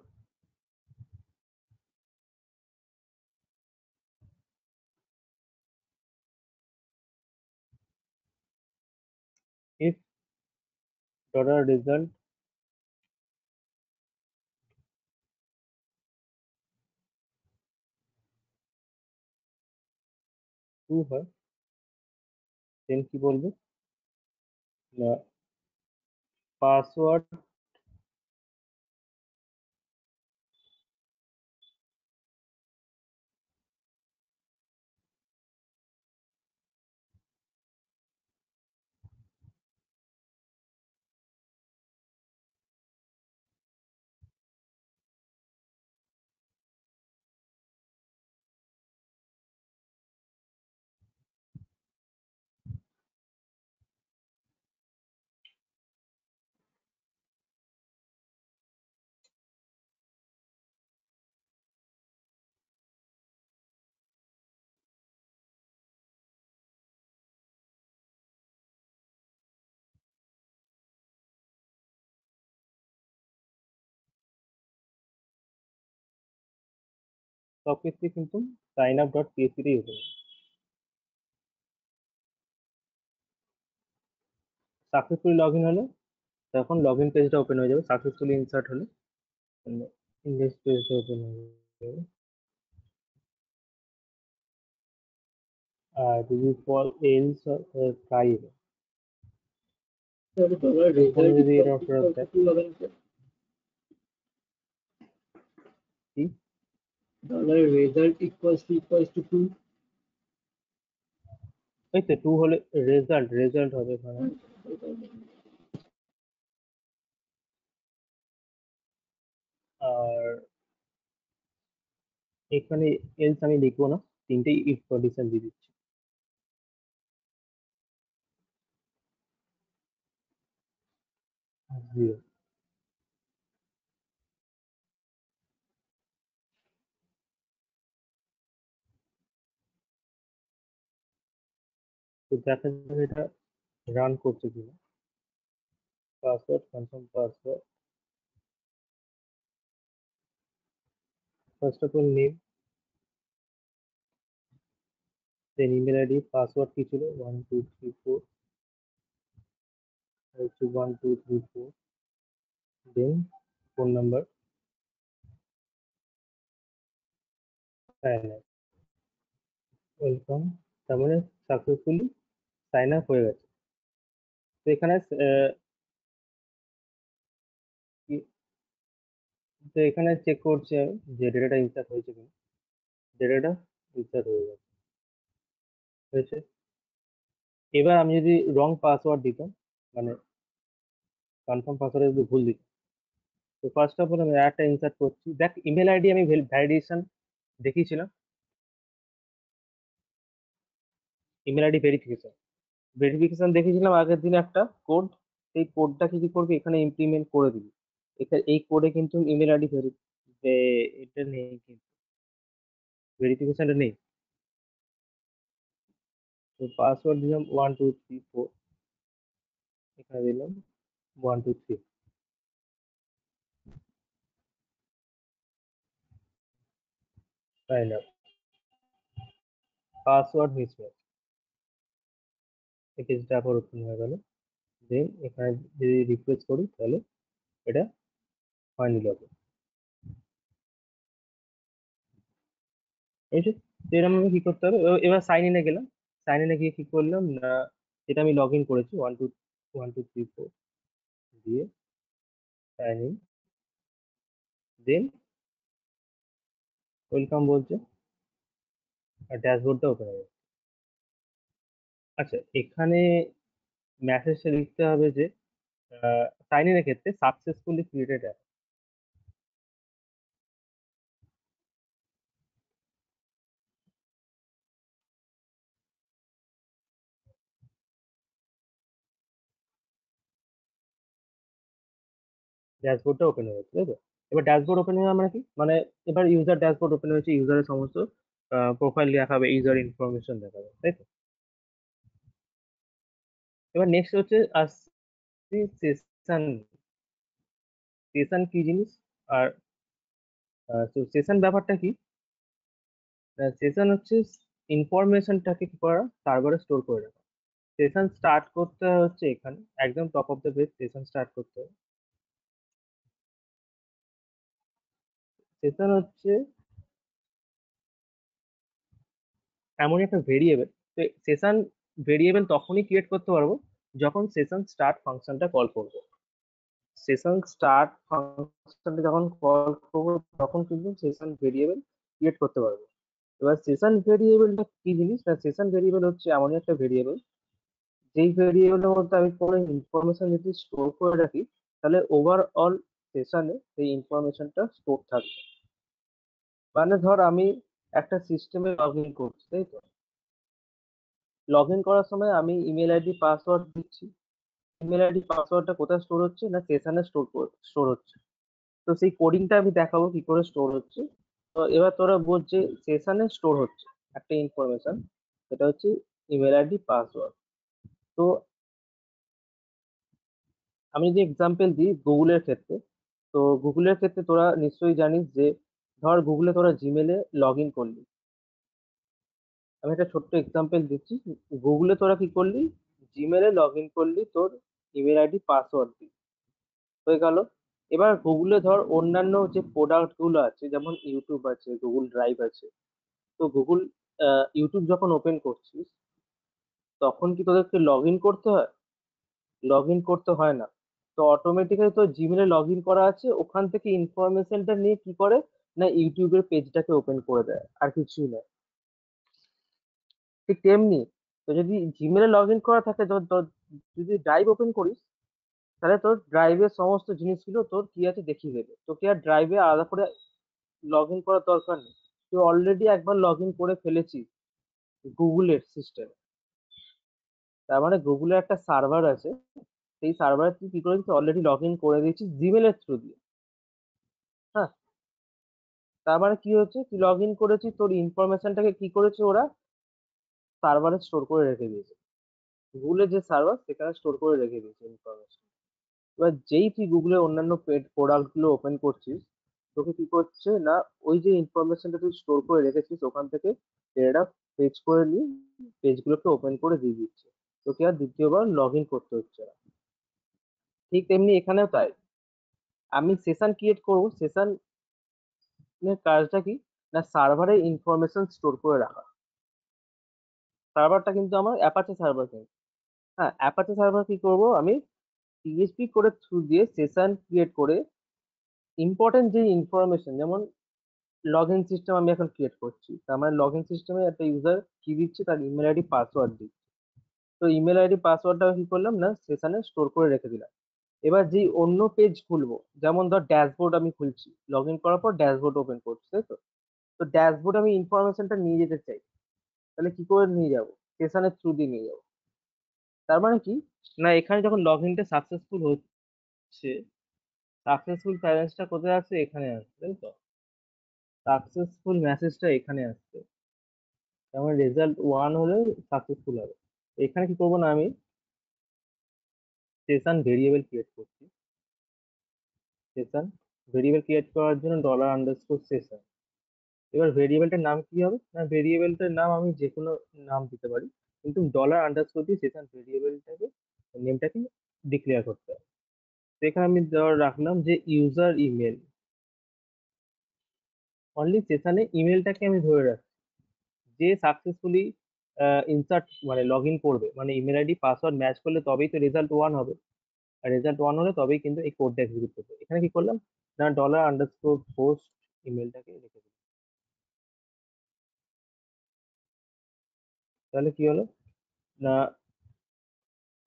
If dollar result true হয় দেন কি বলবে, না পাসওয়ার্ড সবকিছু কিন্তু সাইন আপ ডট পিএসপি তেই ওপেন হবে। সাকসেসফুলি লগ ইন হলে তখন লগ ইন পেজটা ওপেন হয়ে যাবে, সাকসেসফুলি ইনসার্ট হলে ইন্ডেক্স পেজটা ওপেন হয়ে যাবে। আর যদি ফল এলস ট্রাই, এখানে যদি এটা ফেরত দেয় কি, $result equals to 2. ওই তো 2 হলে রেজাল্ট রেজাল্ট হবে এখানে। আর এখানে এলস আমি লিখবো না, তিনটেই ইফ কন্ডিশন দিয়ে দিচ্ছি। জিরো, দেখা যাবে এটা রান করছে কিনা। Password, confirm password, first of all name, then email ID, password কি ছিল 1234, হচ্ছে 1234, then phone number, sign up, welcome. তার মানে সাকসেসফুলি সাইন আপ হয়ে গেছে। তো এখানে কি- তো এখানে চেক করছি আমি যে ডেটাটা ইনসার্ট হয়েছে কিনা। ডেটাটা ইনসার্ট হয়ে গেছে, হয়েছে। এবার আমি যদি রং পাসওয়ার্ড দিতাম, মানে কনফার্ম পাসওয়ার্ডে যদি ভুল দিতাম, তো ফার্স্ট অফ অল আমি একটা ইনসার্ট করছি। দেখ ইমেল আইডি আমি ভ্যালিডেশন দেখিয়েছিলাম, ইমেল আইডি ভেরিফিকেশন ভেরিফিকেশন দেখিয়েছিলাম আগের দিন একটা কোড। সেই কোডটাকে কি করবি এখানে ইমপ্লিমেন্ট করে দিবি। এখানে এই কোডে কিন্তু ইমেল আইডি এটা নেই, কিন্তু ভেরিফিকেশনটা নেই। তো পাসওয়ার্ড দিলাম 1234, এখানে দিলাম 123, সাইন আপ, পাসওয়ার্ড মিসম্যাচ, এই পেজটা আবার ওপেন হয়ে গেল। দেন এখানে যদি রিফ্রেশ করি তাহলে এটা ফাইনাল হবে। এই যে, তো এরকম ভাবে কি করতে হবে। এবার সাইন ইনে গেলাম, সাইন ইনে গিয়ে কি করলাম না, এটা আমি লগ ইন করেছি 1234 দিয়ে সাইন ইন, দেন ওয়েলকাম বলছে, আর ড্যাশবোর্ডটা ওপেন হয়ে যাবে। আচ্ছা, এখানে মেসেজটা লিখতে হবে যে সাইন ইনের ক্ষেত্রে সাকসেসফুলি ক্রিয়েটেড অ্যাপ। ড্যাশবোর্ডটা ওপেন হয়ে যাচ্ছে, তাই তো? এবার ড্যাশবোর্ড ওপেন হওয়া মানে কি, মানে এবার ইউজার ড্যাশবোর্ড ওপেন হয়েছে, ইউজারের সমস্ত প্রোফাইল দেখাবে, ইউজার ইনফরমেশন দেখাবে, তাই তো? এবার নেক্সট হচ্ছে আসছি সেশন। সেশন কি জিনিস, আর সেশন ব্যাপারটা কি? সেশন হচ্ছে ইনফরমেশনটাকে কি করা, সার্ভারে স্টোর করে রাখা। সেশন স্টার্ট করতে হচ্ছে এখানে একদম top of the page, session start করতে হবে। সেশন হচ্ছে এমন একটা ভেরিয়েবল। তো সেশন ভেরিয়েবল তখনই ক্রিয়েট করতে পারবো যখন সেশন স্টার্ট ফাংশনটা কল করবো। সেশন স্টার্ট ফাংশনটা যখন কল করবো তখন কিন্তু সেশন ভেরিয়েবল ক্রিয়েট করতে পারবো। এবার সেশন ভেরিয়েবলটা কি জিনিস, না সেশন ভেরিয়েবল হচ্ছে এমন একটা ভেরিয়েবল যেই ভেরিয়েবলের মধ্যে আমি কোনো ইনফরমেশন যদি স্টোর করে রাখি, তাহলে ওভারঅল সেশনে সেই ইনফরমেশনটা স্টোর থাকবে। মানে ধর আমি একটা সিস্টেমে লগ ইন করছি, তাই তো? লগ ইন করার সময় আমি ইমেল আইডি পাসওয়ার্ড দিচ্ছি। ইমেল আইডি পাসওয়ার্ডটা কোথায় স্টোর হচ্ছে, না সেশনে স্টোর হচ্ছে। তো সেই কোডিংটা আমি দেখাবো কি করে স্টোর হচ্ছে। তো এবার তোরা বোঝ যে সেশনে স্টোর হচ্ছে একটা ইনফরমেশন, সেটা হচ্ছে ইমেল আইডি পাসওয়ার্ড। তো আমি যদি এক্সাম্পল দিই গুগলের ক্ষেত্রে, তো গুগলের ক্ষেত্রে তোরা নিশ্চয়ই জানিস যে ধর গুগলে তোরা জিমেলে লগ ইন করলি। আমি একটা ছোট্ট এক্সাম্পল দিচ্ছি। গুগলে তোরা কি করলি, জিমেলে লগ ইন করলি তোর ইমেল আইডি পাসওয়ার্ড দিয়ে, হয়ে গেল। এবার গুগলে ধর অন্যান্য যে প্রোডাক্ট গুলো আছে, যেমন ইউটিউব আছে, গুগল ড্রাইভ আছে। তো গুগল ইউটিউব যখন ওপেন করছিস তখন কি তোদেরকে লগ ইন করতে হয়? লগ ইন করতে হয় না। তো অটোমেটিক্যালি তো জিমেলে লগ ইন করা আছে, ওখান থেকে ইনফরমেশনটা নিয়ে কি করে, না ইউটিউবের পেজটাকে ওপেন করে দেয়, আর কিছুই না। ঠিক তেমনি তো যদি জিমেলে লগ ইন করা থাকে, যদি ড্রাইভ ওপেন করিস, তাহলে তোর ড্রাইভের সমস্ত জিনিসগুলো তোর কি আছে দেখিয়ে দেবে, তোকে আর ড্রাইভে আলাদা করে লগ ইন করার দরকার নেই। তুই অলরেডি একবার লগ ইন করে ফেলেছিস গুগলের সিস্টেম। তার মানে গুগলের একটা সার্ভার আছে, সেই সার্ভারে তুই কি করেছিস, অলরেডি লগ ইন করে দিয়েছিস জিমেলের থ্রু দিয়ে। হ্যাঁ, তার মানে কি হচ্ছে, তুই লগ ইন করেছিস, তোর ইনফরমেশনটাকে কি করেছে ওরা সার্ভারে স্টোর করে রেখে দিয়েছে। গুগলের যে সার্ভার সেখানে স্টোর করে রেখে দিয়েছে ইনফরমেশন। এবার যেই তুই গুগলের অন্যান্য পেড প্রোডাক্ট গুলো ওপেন করছিস, তোকে কি করছে না, ওই যে ইনফরমেশনটা তুই স্টোর করে রেখেছিস ওখান থেকে এটা পেজ করে নিয়ে পেজগুলোকে ওপেন করে দিয়ে দিচ্ছে, তোকে আর দ্বিতীয়বার লগ ইন করতে হচ্ছে না। ঠিক তেমনি এখানেও তাই, আমি সেশন ক্রিয়েট করবো, সেশন কাজটা কি, না সার্ভারে ইনফরমেশন স্টোর করে রাখা। সার্ভারটা কিন্তু আমার অ্যাপাচে সার্ভার, কিন্তু হ্যাঁ অ্যাপাচে সার্ভার কি করব আমি, পিএইচপি করে থ্রু দিয়ে সেশন ক্রিয়েট করে ইম্পর্টেন্ট যে ইনফরমেশন, যেমন লগ ইন সিস্টেম আমি এখন ক্রিয়েট করছি, তার মানে লগ ইন সিস্টেমে একটা ইউজার কি দিচ্ছে, তার ইমেল আইডি পাসওয়ার্ড দিচ্ছে। তো ইমেল আইডি পাসওয়ার্ডটা কি করলাম না সেশনে স্টোর করে রেখে দিলাম। এবার যেই অন্য পেজ খুলবো, যেমন ধর ড্যাশবোর্ড আমি খুলছি, লগ ইন করার পর ড্যাশবোর্ড ওপেন করছি, তাই তো? তো ড্যাশবোর্ড আমি ইনফরমেশনটা নিয়ে যেতে চাই, তাহলে কি করে নিয়ে যাবো, সেশনের থ্রু দিয়ে নিয়ে যাবো। তার মানে কি, না এখানে যখন লগ ইনটা সাকসেসফুল হচ্ছে, সাকসেসফুল ব্যালেন্সটা কোথায় আছে, এখানে আসছে, তাই তো? সাকসেসফুল মেসেজটা এখানে আসছে, যেমন রেজাল্ট 1 হলে সাকসেসফুল হবে। এখানে কি করবো না আমি সেশন ভেরিয়েবল ক্রিয়েট করছি। সেশন ভেরিয়েবল ক্রিয়েট করার জন্য ডলার আন্ডারস্কোর সেশন। এবার ভেরিয়েবলটার নাম কি হবে, না ভেরিয়েবলটার নাম আমি যে কোনো নাম দিতে পারি, কিন্তু ডলার আন্ডারস্কোর দিয়ে সেশন ভেরিয়েবলটাকে নেমটাকে ডিক্লেয়ার করতে হবে। তো এখানে আমি ধর রাখলাম যে ইউজার ইমেল, অনলি সেশনে ইমেলটাকে আমি ধরে রাখছি। যে সাকসেসফুলি ইনসার্ট মানে লগ ইন করবে, মানে ইমেল আইডি পাসওয়ার্ড ম্যাচ করলে তবেই তো রেজাল্ট 1 হবে, আর রেজাল্ট 1 হলে তবেই কিন্তু এই কোডটা এক্সিকিউট করবে। এখানে কি করলাম, না ডলার আন্ডারস্কোর পোস্ট ইমেলটাকে রেখে দিলাম। তাহলে কি হলো, না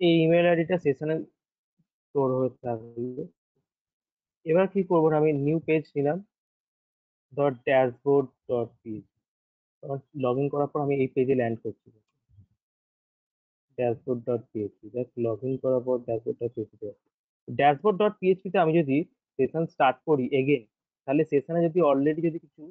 এই ইমেল আইডিটা সেশনে স্টোর হয়ে থাকলো। এবার কি করবো না, আমি নিউ পেজ নিলাম, dot dashboard dot PHP. Log in করার পর আমি এই পেজে ল্যান্ড করছি, dashboard dot PHP. Just log in করার পর dashboard dot PHP, dashboard dot পিএইচপিতে আমি যদি সেশন স্টার্ট করি এগেন, তাহলে সেশনে যদি অলরেডি যদি কিছু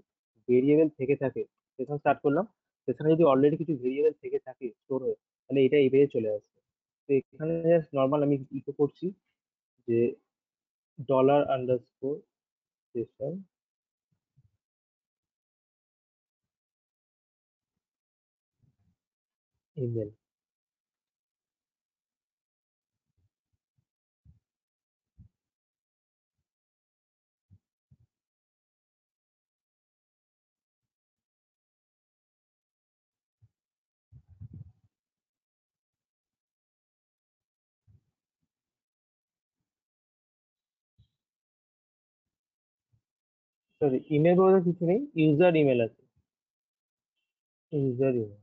ভেরিয়েবল থেকে থাকে, সেশন স্টার্ট করলাম, সেশনে যদি অলরেডি কিছু ভেরিয়েবল থেকে থাকে স্টোর হয়ে, তাহলে এটা এই পেজে চলে আসবে। তো এখানে জাস্ট নর্মাল আমি ইকো করছি যে dollar underscore session email. Sorry, email বলতে কিছু নেই, ইউজার ইমেল আছে, ইউজার ইমেল।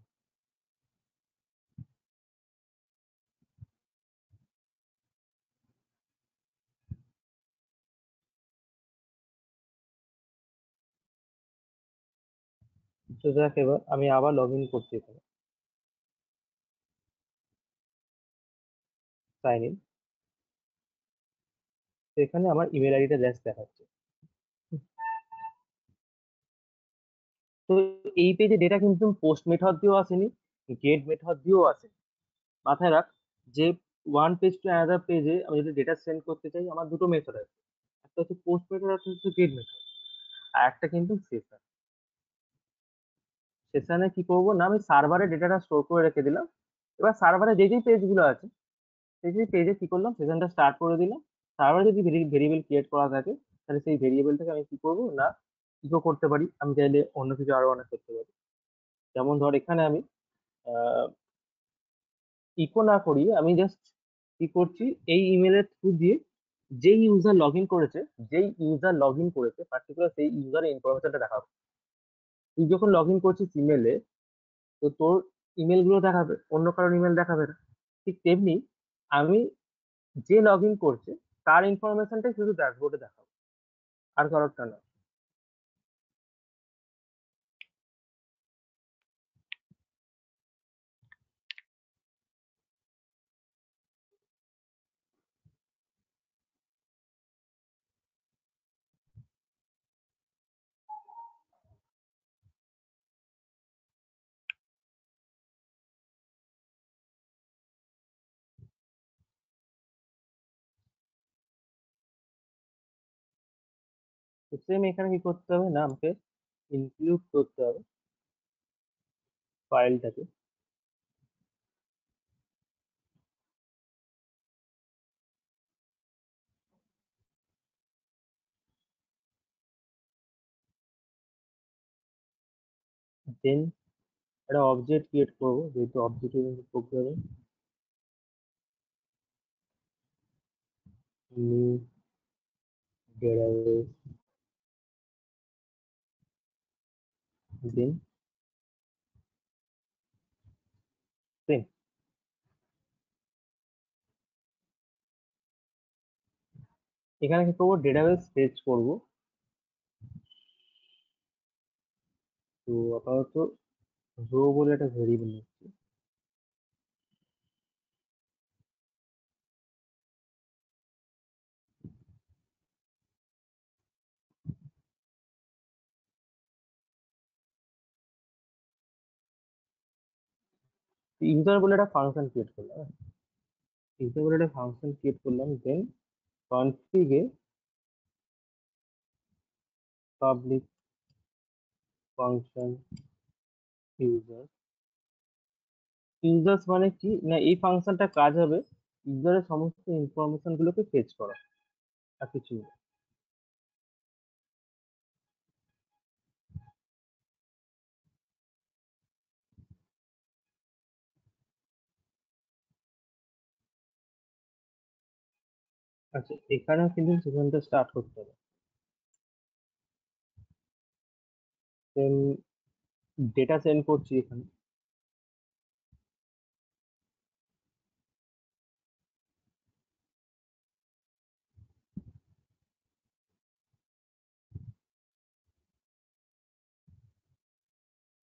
তো দেখ এবার আমি আবার লগ ইন করছি, এখানে সাইন ইন। তো এখানে আমার ইমেল আইডিটা জাস্ট দেখাচ্ছে। তো এই পেজে ডেটা কিন্তু পোস্ট মেথড দিয়েও আসেনি, গেট মেথড দিয়েও আসেনি। মাথায় রাখ, যে ওয়ান পেজ টু অ্যানাদার পেজে আমি যদি ডেটা সেন্ড করতে চাই, আমার দুটো মেথড আছে, একটা হচ্ছে পোস্ট মেথড, একটা হচ্ছে গেট মেথড, আর একটা কিন্তু সেশন। সেশনে কি করবো না, আমি সার্ভারে ডেটাটা স্টোর করে রেখে দিলাম। এবার সার্ভারে যে যে পেজগুলো আছে, সেই যে পেজে কি করলাম, সেশনটা স্টার্ট করে দিলাম। সার্ভারে যদি ভেরিয়েবল ক্রিয়েট করা থাকে, তাহলে সেই ভেরিয়েবলটাকে আমি কি করবো না ইকো করতে পারি, আমি চাইলে অন্য কিছু আরো অনেক করতে পারি। যেমন ধর এখানে আমি ইকো না করিয়ে আমি জাস্ট কি করছি, এই ইমেলের থ্রু দিয়ে যেই ইউজার লগ ইন করেছে, যেই ইউজার লগ ইন করেছে পার্টিকুলার সেই ইউজারের ইনফরমেশনটা দেখাবো। তুই যখন লগ ইন করছিস ইমেলে, তো তোর ইমেল গুলো দেখাবে, অন্য কারোর ইমেল দেখাবে না। ঠিক তেমনি আমি যে লগ ইন করছে তার ইনফরমেশনটাই শুধু ড্যাশবোর্ডে দেখাবো, আর কারোরটা না। তো সেম এখানে কি করতে হবে না, আমাকে ইনক্লুড করতে হবে ফাইলটাকে। দেন একটা অবজেক্ট ক্রিয়েট করবো, যেহেতু অবজেক্ট প্রোগ্রামে নিউ ডেটাবেস, দেন সেম এখানে কি করবো, ডেটাবেস ফেচ করবো। তো আপাতত রো বলে একটা ভেরিয়েবল নিচ্ছি। ইউজার বলে একটা ফাংশন ক্রিয়েট করলাম, ইউজার বলে একটা ফাংশন ক্রিয়েট করলাম। দেন কনফিগে পাবলিক ফাংশন ইউজার। ইউজার্স মানে কি না, এই ফাংশনটা কাজ হবে ইউজারের সমস্ত ইনফরমেশন গুলোকে ফেচ করা, আর কিছু না। আচ্ছা, এখানেও কিন্তু সেখানটা স্টার্ট করতে হবে। দেন ডেটা সেন্ড করছি এখানে।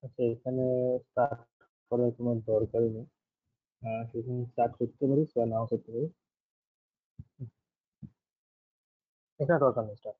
আচ্ছা, এখানে স্টার্ট করার তোমার দরকারই নেই, সেখানে স্টার্ট করতে পারিস বা নাও করতে পারিস, এটা দরকার নেই start.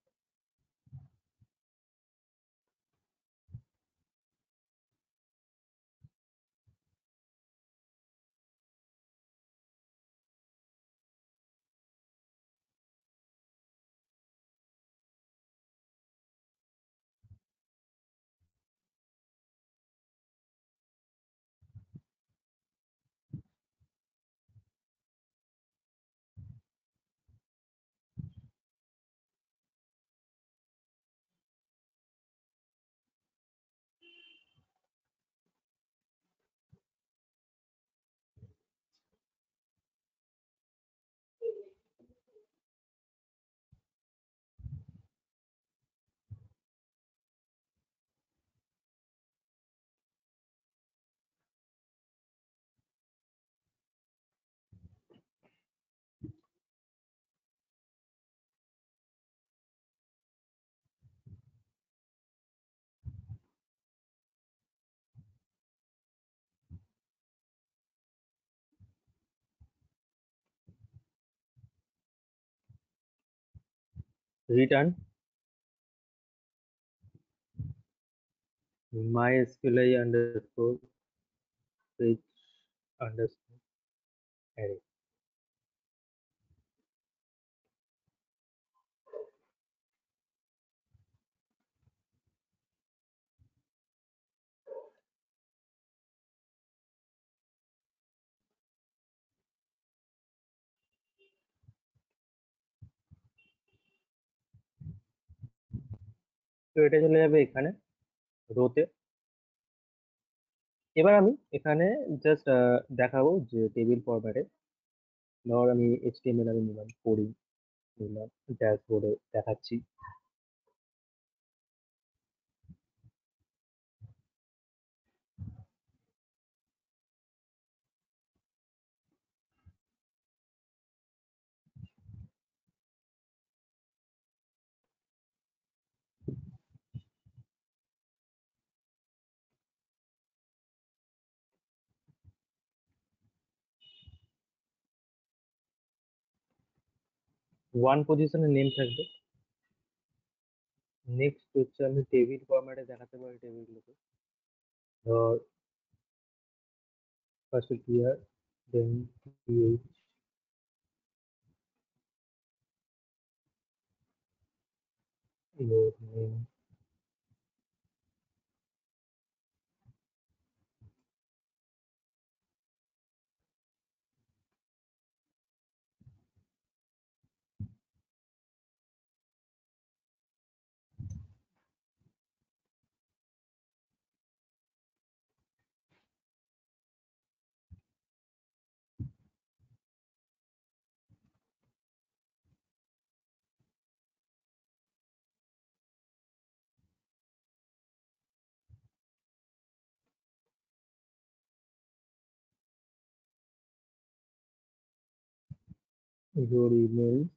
Return mysqli underscore fetch underscore array। তো এটা চলে যাবে এখানে রোতে। এবার আমি এখানে জাস্ট দেখাবো যে টেবিল ফরম্যাটে, ধর আমি এইচটিএমএল আমি নিলাম, কোডিং নিলাম, ড্যাশবোর্ডে দেখাচ্ছি। ওয়ান পজিশনের নেম থাকবে। নেক্সট হচ্ছে আমি টেবিল ফরম্যাটে দেখাতে পারি টেবিলগুলোকে, ধর first clear, then P H, your name, your email,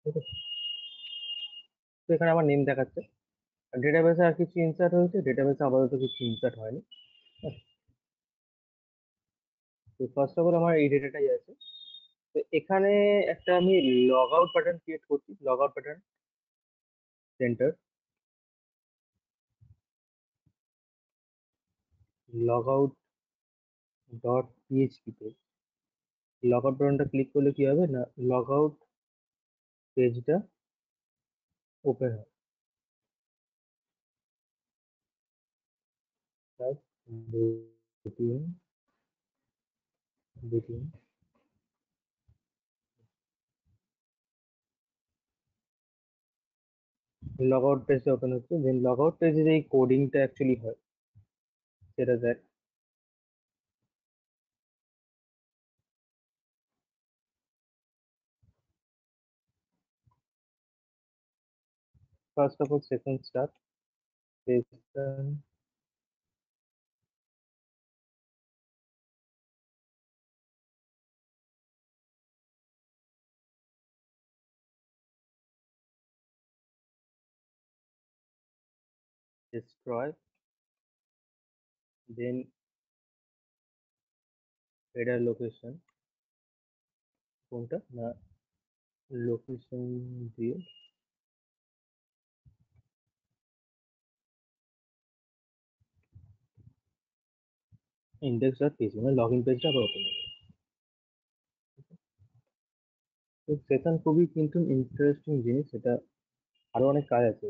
ঠিক আছে? তো এখানে আমার নেম দেখাচ্ছে। ডেটাবেসে আর কিছু ইনসার্ট হয়েছে, ডেটাবেসে আপাতত কিছু ইনসার্ট হয়নি। তো ফার্স্ট অফ অল আমার এই ডেটাটাই আছে। তো এখানে একটা আমি লগ আউট প্যাটার্ন ক্রিয়েট করছি, log out pattern centre, log out dot PHP তে লগ আউট বাটনটা ক্লিক করলে কি হবে না, লগ আউট পেজটা ওপেন হয়। দ্বিতীয় দ্বিতীয় লগ আউট পেজটা ওপেন হচ্ছে, দেন লগ আউট পেজে যে কোডিংটা অ্যাকচুয়ালি হয় সেটা দেখ। First of all session start, session destroy, then header location, কোনটা না লোকেশন দিয়ে ইন্ডেক্স ডট পিএইচপি মানে লগ ইন পেজটা আবার ওপেন হবে। তো সেশন খুবই কিন্তু ইন্টারেস্টিং জিনিস, এটা আরো অনেক কাজ আছে।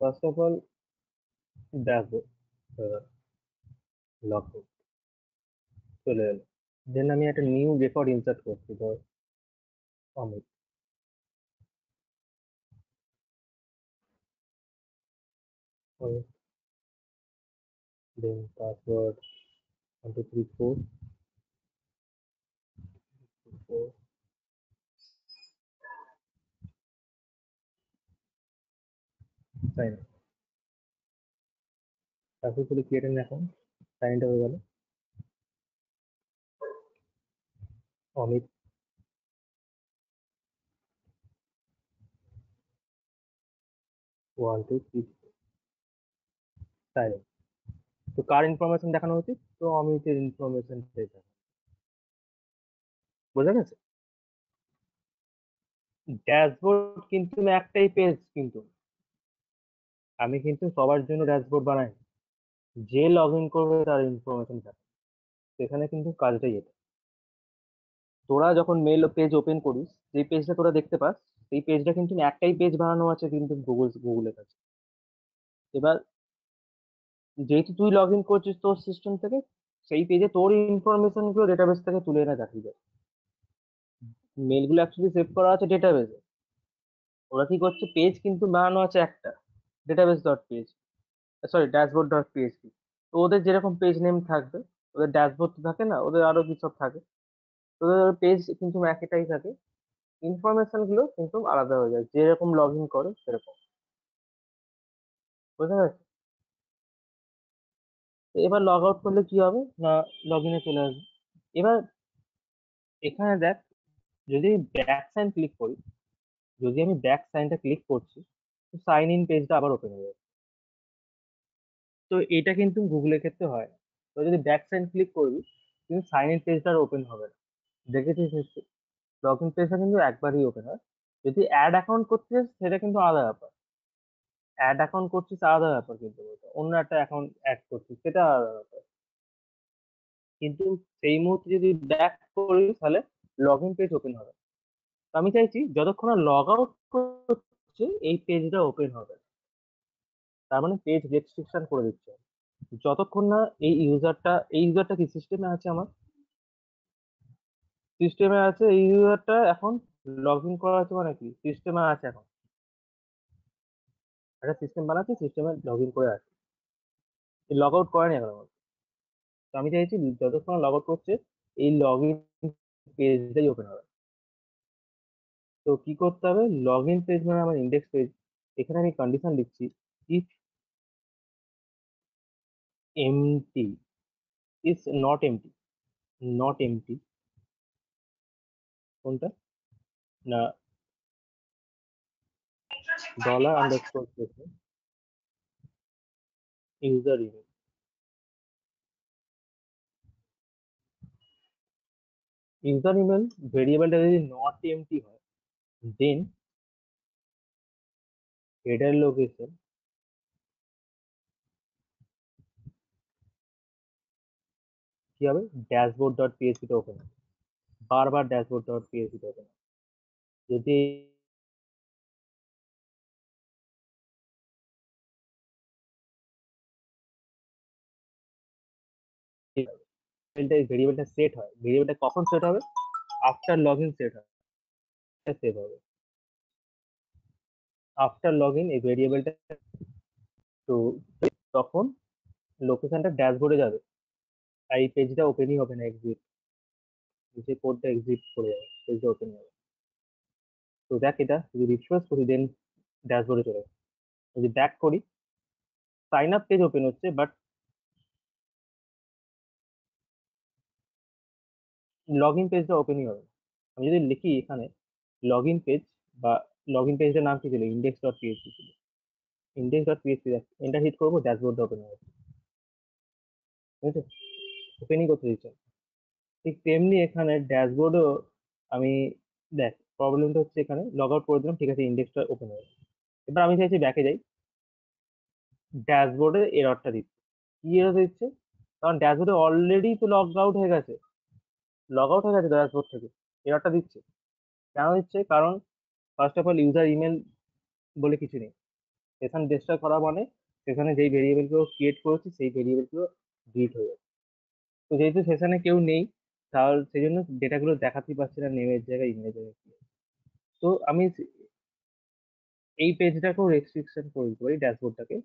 ফার্স্ট অফ অল দেখো, লগ চলে এলো, দেন আমি একটা নিউ রেকর্ড ইনসার্ট করছি, ধর অমিত, দেন পাসওয়ার্ড 1 2 3 4 সাইন, তারপর করে ক্রিয়েট অ্যান অ্যাকাউন্ট, সাইনটা হয়ে গেল। অমিত 1 2 3 সাইন। তো কার ইনফরমেশন দেখানো উচিত, তো অমিতের ইনফরমেশন দেখানো, বোঝা গেছে? ড্যাশবোর্ড কিন্তু একটাই পেজ, কিন্তু আমি কিন্তু সবার জন্য ড্যাশবোর্ড বানাই, যে লগ ইন করবে তার ইনফরমেশন থাকে, সেখানে কিন্তু কাজটাই এটা। তোরা যখন মেল পেজ ওপেন করিস, যে পেজটা তোরা দেখতে পাস সেই পেজটা কিন্তু একটাই পেজ বানানো আছে কিন্তু গুগলের কাছে। এবার যেহেতু তুই লগ ইন করছিস তোর সিস্টেম থেকে, সেই পেজে তোর ইনফরমেশন গুলো ডেটাবেস থেকে তুলে এনে দেখাই যায়। মেলগুলো অ্যাকচুয়ালি সেভ করা আছে ডেটাবেসে। ওরা কি করছে, পেজ কিন্তু বানানো আছে একটা, database dot PHP, sorry dashboard dot PHP. তো ওদের যেরকম পেজ নেম থাকবে, ওদের ড্যাশবোর্ড তো থাকে না, ওদের আরো কি সব থাকে, তো ওদের পেজ কিন্তু একটাই থাকে, ইনফরমেশন গুলো কিন্তু আলাদা হয়ে যায়, যেরকম লগ ইন করে সেরকম। বুঝতে পারছি? তো এবার লগ আউট করলে কি হবে না, লগ ইনে চলে আসবে। এবার এখানে দেখ, যদি ব্যাক সাইন ক্লিক করি, যদি আমি ব্যাক সাইনটা ক্লিক করছি, তো সাইন ইন পেজটা আবার ওপেন হয়ে যাবে। তো এটা কিন্তু গুগলের ক্ষেত্রে হয় না। তো যদি ব্যাক সাইন ক্লিক করবি, কিন্তু সাইন ইন পেজটা আর ওপেন হবে না। দেখেছিস নিশ্চয়ই, লগ ইন পেজটা কিন্তু একবারই ওপেন হয়। যদি অ্যাড অ্যাকাউন্ট করতে চাস সেটা কিন্তু আলাদা ব্যাপার, অ্যাড অ্যাকাউন্ট করছিস আলাদা ব্যাপার, কিন্তু ওটা অন্য একটা অ্যাকাউন্ট অ্যাড করছিস সেটা আলাদা ব্যাপার। কিন্তু সেই মুহূর্তে যদি ব্যাক করিস তাহলে লগ ইন পেজ ওপেন হবে। তো আমি চাইছি যতক্ষণ না লগ আউট করছে এই পেজটা ওপেন হবে না। তার মানে পেজ রেস্ট্রিকশন করে দিচ্ছে। যতক্ষণ না এই ইউজারটা কি সিস্টেমে আছে, আমার সিস্টেমে আছে, এই ইউজারটা এখন লগ ইন করা আছে, মানে কি সিস্টেমে আছে, এখন একটা সিস্টেম বানাচ্ছে, সিস্টেমে লগ ইন করে আছে, লগ আউট করেনি এখন আমার। তো আমি চাইছি যতক্ষণ লগ আউট করছে এই লগ ইন পেজটাই ওপেন হবে। তো কি করতে হবে, লগ ইন পেজ মানে আমার ইন্ডেক্স পেজ, এখানে আমি কন্ডিশন লিখছি, if empty is not empty, not empty কোনটা না, dollar underscore user email, user email ভেরিয়েবলটা যদি নট এমটি হয়, দেন হেডার লোকেশন কি হবে, ড্যাশবোর্ড ডট পিএইচপি তে ওপেন হবে, বারবার ড্যাশবোর্ড ডট পিএইচপি তে ওপেন হবে। যদি ভেরিয়েবলটা সেট হয়, ভেরিয়েবলটা কখন সেট হবে, আফটার লগ ইন সেট হয়, সেভ হবে আফটার লগ ইন এই ভেরিয়েবলটা। তো তখন লোকেশনটা ড্যাশবোর্ডে যাবে, আর এই পেজটা ওপেনই হবে না, এক্সিট, যে কোডটা এক্সিট করে যাবে, পেজটা ওপেন হবে। তো দেখ, এটা যদি রিফ্রেশ করি দেন ড্যাশবোর্ডে চলে যাবে। যদি ব্যাক করি, সাইন আপ পেজ ওপেন হচ্ছে, বাট লগ ইন পেজটা ওপেনই হবে না। আমি যদি লিখি এখানে লগ ইন পেজ, বা লগ ইন পেজটার নাম কি ছিল, ইন্ডেক্স ডট পিএইচপি ছিল, index dot PHP, enter hit করবো, ড্যাশবোর্ডটা ওপেন হবে, ঠিক আছে, ওপেনই করতে দিচ্ছে না। ঠিক তেমনি এখানে ড্যাশবোর্ডেও আমি, দেখ প্রবলেমটা হচ্ছে এখানে লগ আউট করে দিলাম, ঠিক আছে, ইন্ডেক্সটা ওপেন হবে। এবার আমি চাইছি ব্যাকে যাই, ড্যাশবোর্ডে এররটা দিচ্ছে। কি এরর দিচ্ছে, কারণ ড্যাশবোর্ডে অলরেডি তো লগ আউট হয়ে গেছে, লগ আউট হয়ে গেছে ড্যাশবোর্ড থেকে, এররটা দিচ্ছে। কেন দিচ্ছে, কারণ first of all user email বলে কিছু নেই, সেশন ডিস্ট্রয় করা মানে সেখানে যেই ভেরিয়েবল গুলো ক্রিয়েট করেছি সেই ভেরিয়েবল গুলো ডিলিট হয়ে যাবে। তো যেহেতু সেশনে কেউ নেই, তাহলে সেই জন্য ডেটাগুলো দেখাতেই পারছি না, নেমের জায়গায় ইমেজের জায়গায় কি আছে। তো আমি এই পেজটাকেও রেস্ট্রিকশন করে দিতে পারি, ড্যাশবোর্ডটাকে,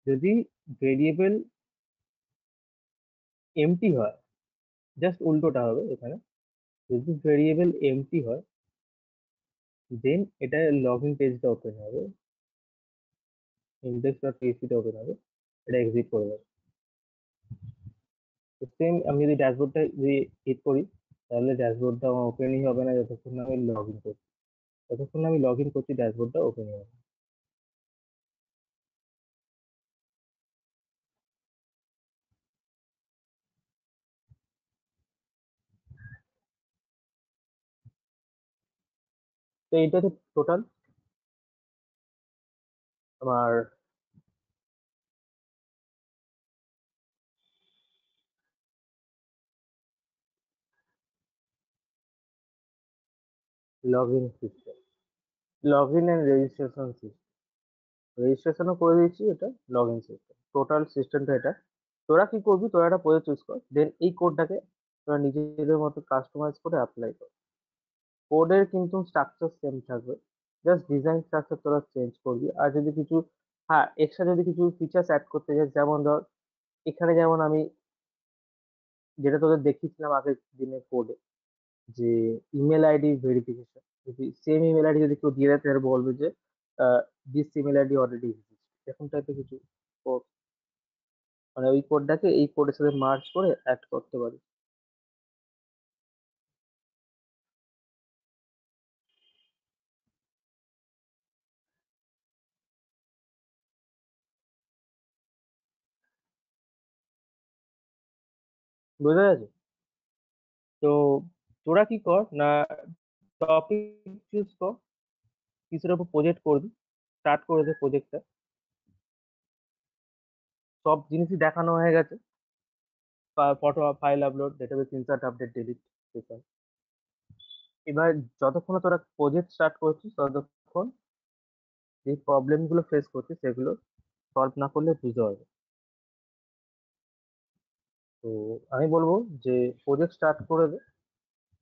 যদি ভেরিয়েবল এমটি হয়, জাস্ট উল্টোটা হবে এখানে, যদি ভেরিয়েবল এমটি হয় দেন এটা লগ ইন পেজটা ওপেন হবে, ইন্ডেক্স ডট পিএইচপিটা ওপেন হবে, এটা এক্সিট করে দেবে। তো সেম আমি যদি ড্যাশবোর্ডটা যদি হিট করি, তাহলে ড্যাশবোর্ডটা আমার ওপেনই হবে না যতক্ষণ না আমি লগ ইন করছি, যতক্ষণ না আমি লগ ইন করছি ড্যাশবোর্ডটা ওপেনই হবে। তো এইটাতে টোটাল আমার login system, login and registration system. রেজিস্ট্রেশনও করে দিয়েছি, এটা লগইন সিস্টেম, টোটাল সিস্টেমটা এটা। তোরা কি করবি, তোরা একটা প্রজেক্ট চুজ কর, দেন এই কোডটাকে তোরা নিজেদের মতো কাস্টমাইজ করে অ্যাপ্লাই কর। কোডের কিন্তু স্ট্রাকচার সেম থাকবে, জাস্ট ডিজাইন স্ট্রাকচার তোরা চেঞ্জ করবি। আর যদি কিছু, হ্যাঁ, এক্সট্রা যদি কিছু ফিচার্স অ্যাড করতে চাস, যেমন ধর এখানে যেমন আমি যেটা তোদের দেখিয়েছিলাম আগের দিনের কোডে, যে ইমেল আইডি ভেরিফিকেশন, যদি সেম ইমেল আইডি যদি কেউ দিয়ে দেয় তাহলে বলবে যে this email ID already exist, এরকম টাইপের কিছু code, মানে ওই কোডটাকে এই কোডের সাথে মার্জ করে অ্যাড করতে পারি। বুঝা গেছে? তো তোরা কি কর না, টপিক চুজ কর, কিছুর উপর প্রজেক্ট করবি, স্টার্ট করে দে প্রজেক্টটা। সব জিনিসই দেখানো হয়ে গেছে, photo, file upload, database insert, update, delete, এবার যতক্ষণ তোরা প্রজেক্ট স্টার্ট করছিস ততক্ষণ যে প্রবলেম গুলো ফেস করছিস সেগুলো সলভ না করলে বুঝতে পারবে। তো আমি বলবো যে প্রজেক্ট স্টার্ট করে দে,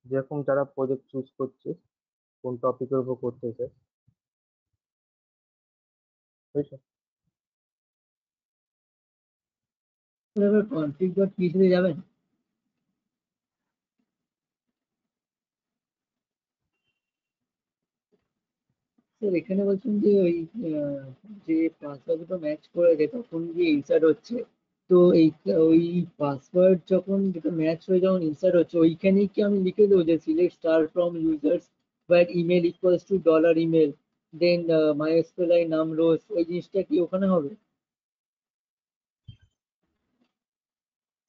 যেরকম যারা প্রজেক্ট চুজ করছিস, কোন টপিকের উপর করতে চাস, বুঝছো? এবার config.php তে যাবেন। স্যার এখানে বলছেন যে ওই আহ, যে পাসওয়ার্ড দুটো ম্যাচ করে দেয় তখন গিয়ে ইনসার্ট হচ্ছে। তো এই ওই পাসওয়ার্ড যখন দুটো ম্যাচ হয়ে যখন ইনসার্ট হচ্ছে ওইখানেই কি আমি লিখে দেবো যে select star from users but email equals to dollar email then MySQL num rows, ওই জিনিসটা কি ওখানে হবে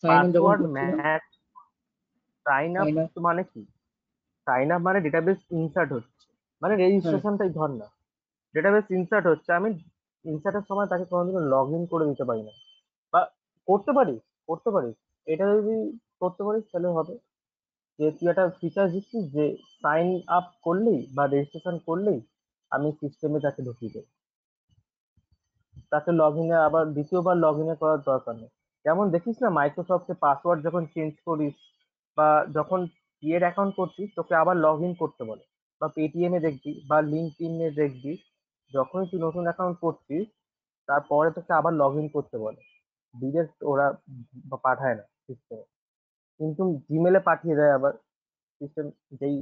সাইন আপ যখন পাসওয়ার্ড করছিলাম? Match, sign up sign up, মানে কি? সাইন আপ মানে ডেটাবেস ইনসার্ট হচ্ছে, মানে হ্যাঁ। রেজিস্ট্রেশনটাই ধর না, ডেটাবেস ইনসার্ট হচ্ছে, আমি ইনসার্টের সময় তাকে কোনোদিনও লগ ইন করে দিতে পারি না, বা করতে পারিস, করতে পারিস, এটা যদি করতে পারিস তাহলে হবে। যে তুই একটা ফিচার দিচ্ছিস যে সাইন আপ করলেই বা রেজিস্ট্রেশন করলেই আমি সিস্টেমে তাকে ঢুকিয়ে দেবো, তাকে লগ ইনে আবার দ্বিতীয়বার লগ ইনে করার দরকার নেই। যেমন দেখিস না মাইক্রোসফটে পাসওয়ার্ড যখন চেঞ্জ করিস বা যখন ইয়ের অ্যাকাউন্ট করছিস তোকে আবার লগ ইন করতে বলে, বা পেটিএম এ দেখবি বা লিঙ্কডইন এ দেখবি, যখনই তুই নতুন অ্যাকাউন্ট করছিস তারপরে তোকে আবার লগ ইন করতে বলে, ডিরেক্ট ওরা পাঠায় না সিস্টেমে, কিন্তু জিমেলে পাঠিয়ে দেয় আবার সিস্টেম। যেই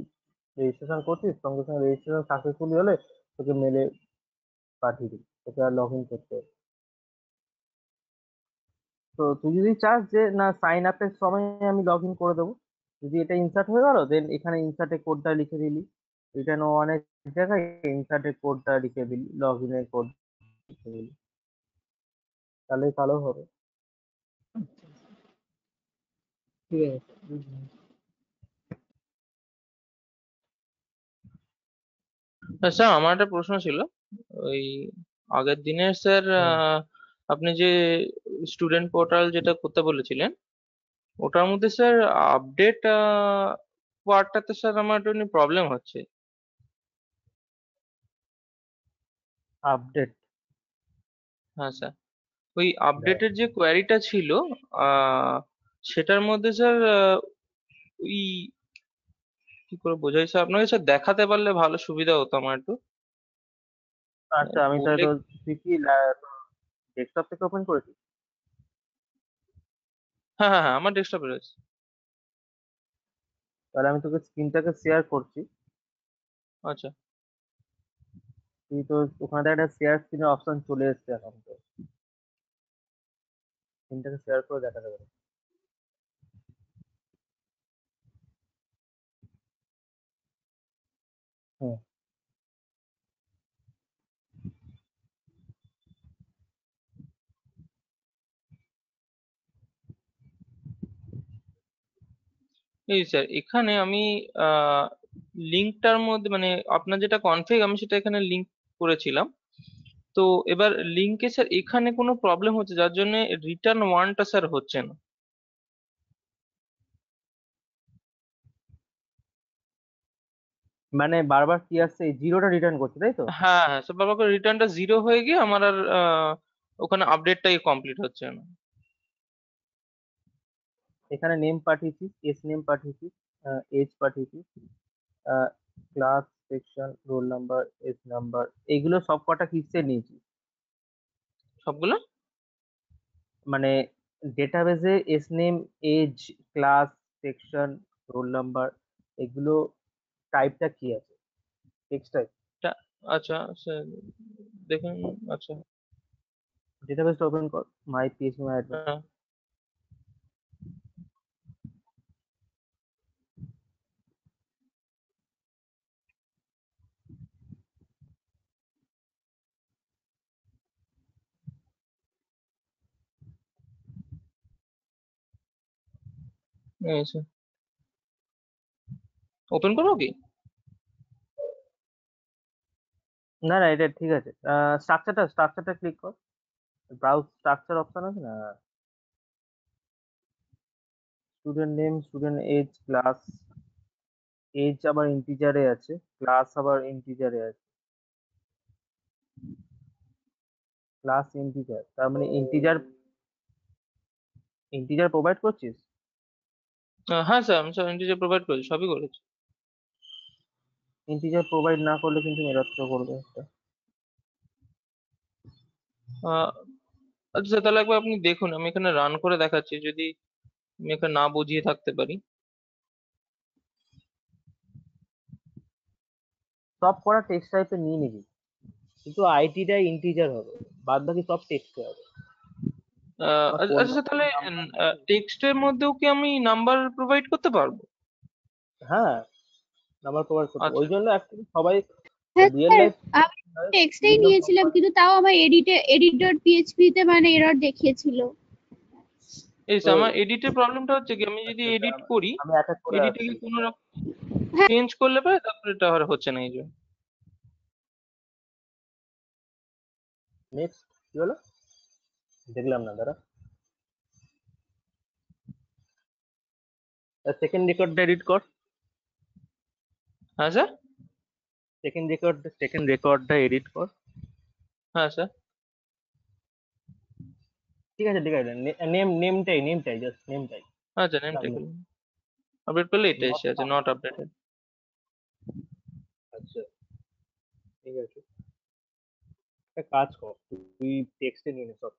রেজিস্ট্রেশন করছিস সঙ্গে সঙ্গে রেজিস্ট্রেশন সাকসেসফুলি হলে তোকে মেলে পাঠিয়ে দিই, তোকে আর লগ ইন করতে হবে। তো তুই যদি চাস যে না সাইন আপের সময় আমি লগ ইন করে দেবো, যদি এটা ইনসার্ট হয়ে গেল দেন এখানে ইনসার্টে কোডটা লিখে দিলি, রিটার্ন অনেক জায়গায় ইনসার্টে কোডটা লিখে দিলি, লগ ইনের কোড লিখে দিলি, তাহলে ভালো হবে। ঠিক আছে বুঝলাম। আচ্ছা, আমার একটা প্রশ্ন ছিল। ওই আগের দিনের স্যার, হুম। আপনি যে স্টুডেন্ট পোর্টাল যেটা করতে বলেছিলেন ওটার মধ্যে স্যার আপডেট পার্টটাতে স্যার আমার একটু প্রবলেম হচ্ছে। আপডেট, হ্যাঁ স্যার, ওই আপডেটের যে কোয়ারিটা ছিল আহ সেটার মধ্যে স্যার ওই কি করে বোঝাই স্যার আপনাকে, স্যার দেখাতে পারলে ভালো সুবিধা হতো আমার একটু। আচ্ছা আমি তাহলে বললে। তো, তুই কি ডেস্কটপ থেকে ওপেন করেছিস? হ্যাঁ হ্যাঁ হ্যাঁ, আমার ডেস্কটপে রয়েছে। তাহলে আমি তোকে স্ক্রিনটাকে শেয়ার করছি, আচ্ছা। তুই তো ওখানে একটা শেয়ার স্ক্রিনের অপশন চলে এসেছে এখন, তো স্ক্রিনটাকে শেয়ার করে দেখাতে পারে। হুম। এই স্যার এখানে আমি আহ লিঙ্কটার মধ্যে মানে আপনার যেটা কনফিগ আমি সেটা এখানে লিঙ্ক করেছিলাম। তো এবার লিঙ্কে স্যার এখানে কোনো প্রবলেম হচ্ছে যার জন্য রিটার্ন ওয়ানটা স্যার হচ্ছে না। মানে বারবার কি আসছে, এই জিরোটা রিটার্ন করছে তাই তো? হ্যাঁ হ্যাঁ, সব বাবা করে রিটার্নটা জিরো হয়ে গিয়ে আমার আর ওখানে আপডেটটাই কমপ্লিট হচ্ছে না। এখানে নেম পাঠিয়েছি, এস নেম পাঠিয়েছি, এজ পাঠিয়েছি, class, section, roll number, age number, এইগুলো সব কটা কিসে নিয়েছি? সবগুলো মানে ডেটাবেজে S name, age, class, section, roll number, এগুলো টাইপটা কি আছে? Text type. আচ্ছা দেখুন। আচ্ছা ডেটাবেসটা ওপেন কর, মাই পিএইচপি মাই অ্যাডমিন। হ্যাঁ, ওপেন করবো কি? না না, এটা ঠিক আছে। স্ট্রাকচারটা ক্লিক কর, ব্রাউজ স্ট্রাকচার অপশন আছে না? Student name, student age, class, age আবার ইন্টিজারে আছে, ক্লাস আবার ইন্টিজারে আছে, ক্লাস ইন্টিজার, তার মানে ইন্টিজার ইন্টিজার প্রোভাইড করছিস? হ্যাঁ স্যার, আমি সব ইন্টিজার প্রোভাইড করেছি, সবই করেছি। ইন্টিজার প্রোভাইড না করলে কিন্তু এরর শো করবে একটা। আহ, আচ্ছা তাহলে একবার আপনি দেখুন, আমি এখানে রান করে দেখাচ্ছি, যদি আমি এখানে না বুঝিয়ে থাকতে পারি। সব করা টেক্সট টাইপে নিয়ে নিবি, কিন্তু আইটিটা ইন্টিজার হবে, বাদ বাকি সব টেক্সটে হবে। আমার আচ্ছা কোড আচ্ছা, তাহলে টেক্সটের মধ্যেও কি আমি নাম্বার প্রোভাইড করতে পারবো? হ্যাঁ, নাম্বার প্রোভাইড করতে হবে। আচ্ছা ওই জন্য অ্যাকচুয়ালি সবাই হ্যাঁ রিয়েল স্যার, লাইফ আমি টেক্সটেই নিয়েছিলাম, কিন্তু তাও আমার এডিটর পিএইচপি তে মানে এরর দেখিয়েছিল। এই তো আমার এডিটের প্রবলেমটা হচ্ছে কি, আমি যদি আচ্ছা, আচ্ছা, এডিট করি, আমি এক এক করে এডিটে আসছি। কি কোনো রকম হ্যাঁ চেঞ্জ করলে পরে তারপরে এটা আর হচ্ছে না, এই যে। নেক্সট কি হলো দেখলাম না, দাঁড়া। সেকেন্ড রেকর্ডটা এডিট কর, হ্যাঁ স্যার। সেকেন্ড রেকর্ডটা এডিট কর। হ্যাঁ স্যার। ঠিক আছে ঠিক আছে, নেমটাই জাস্ট নেমটাই। আচ্ছা নেমটা করুন, আপডেট করলে এটা নট এসে আছে নট আপডেটেড। আচ্ছা ঠিক আছে, একটা কাজ কর, তুই টেক্সটে নিয়ে নে সব,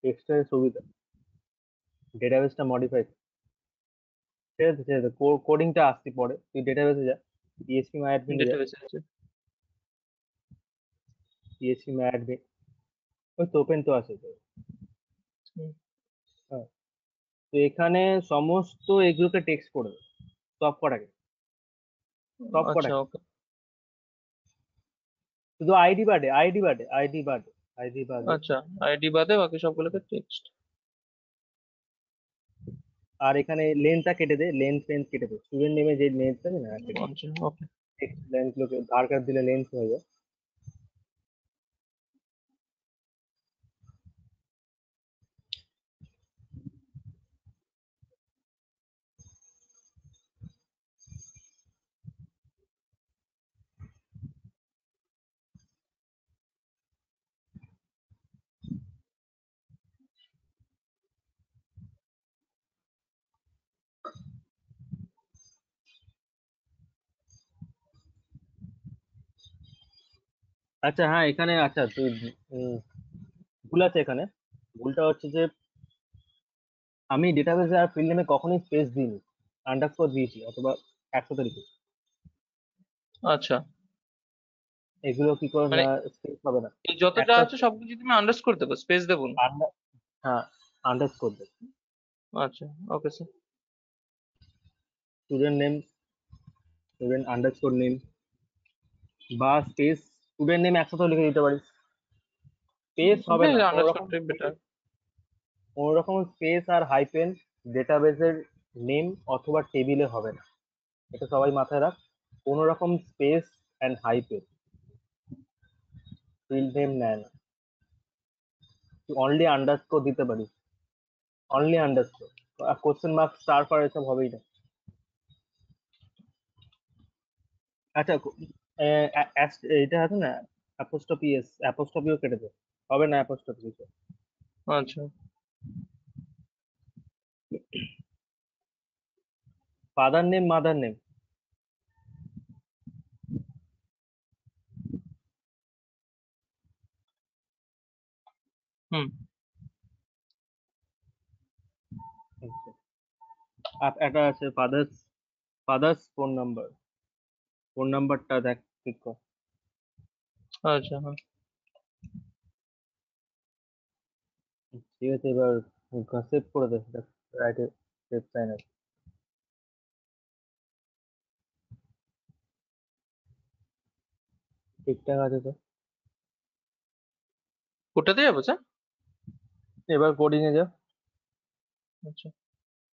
টেক্সটের সুবিধা, ডেটাবেসটা মডিফাই, ঠিক আছে কোডিংটা আসতে পরে, তুই ডেটাবেসে যা, পিএইচপি মাই অ্যাডমিনে যা, ডেটাবেসে আছে। পিএইচপি মাই অ্যাডমিন, ওই তো ওপেন তো আছে তো। হুম, হ্যাঁ, তো এখানে সমস্ত এগুলোকে টেক্সট করে দে, সব কটাকে, সব আচ্ছা কটাকে, ওকে। শুধু আইডি বাদে। আচ্ছা আইডি বাদে বাকি সবগুলোকে টেক্সট। আর এখানে লেন্থটা কেটে দে, লেন্থ কেটে দে, স্টুডেন্ট নেমে যে লেন্থ থাকে না কেটে দে, আচ্ছা ওকে। টেক্সট লেন্থ গুলোকে ধার কাট দিলে লেন্থ হয়ে যায়। আচ্ছা হ্যাঁ, এখানে আচ্ছা তুই উম, ভুল আছে এখানে, ভুলটা হচ্ছে যে আমি ডেটাবেসে আর ফিল্ড নেমে কখনোই স্পেস দিইনি, আন্ডারস্কোর দিয়েছি অথবা একসাথে লিখেছি, আচ্ছা, এগুলো কি করে মানে না, স্পেস হবে না, এই যতটা একটা আছে সবকিছু তুমি আন্ডারস্কোর দেবো, স্পেস দেবো না? আন্ডার, হ্যাঁ আন্ডারস্কোর দে, আচ্ছা okay sir. Student name, student underscore name, বা স্পেস, স্টুডেন্ট নেম একসাথে লিখে দিতে পারিস, স্পেস হবে না কোনো রকম, আন্ডারস্কোরটাই বেটার। কোনো রকম স্পেস আর হাইপেন ডেটাবেসের নেম অথবা টেবিলে হবে না, এটা সবাই মাথায় রাখ, কোনো রকম space and hyphen field name নেয় না, তুই অনলি আন্ডারস্কোর দিতে পারিস, অনলি আন্ডারস্কোর, আর কোশ্চেন মার্ক স্টার ফার এসব হবেই না। আচ্ছা এটা আছে না অ্যাপোস্ট্রফি এস, অ্যাপোস্ট্রফিও কেটে দে, হবে না অ্যাপোস্ট্রফি। আচ্ছা ফাদার নেম, মাদার নেম, হুম একটা আছে ফাদার্স ফোন নাম্বার, ফোন নাম্বারটা দেখ ঠিক কর। আচ্ছা হ্যাঁ ঠিক আছে, এবার সেভ করে দে, রাইটে সেভ সাইন আছে। ঠিকঠাক আছে তো? কোটাতে যাবো স্যার? এবার কোডিং এ যা। আচ্ছা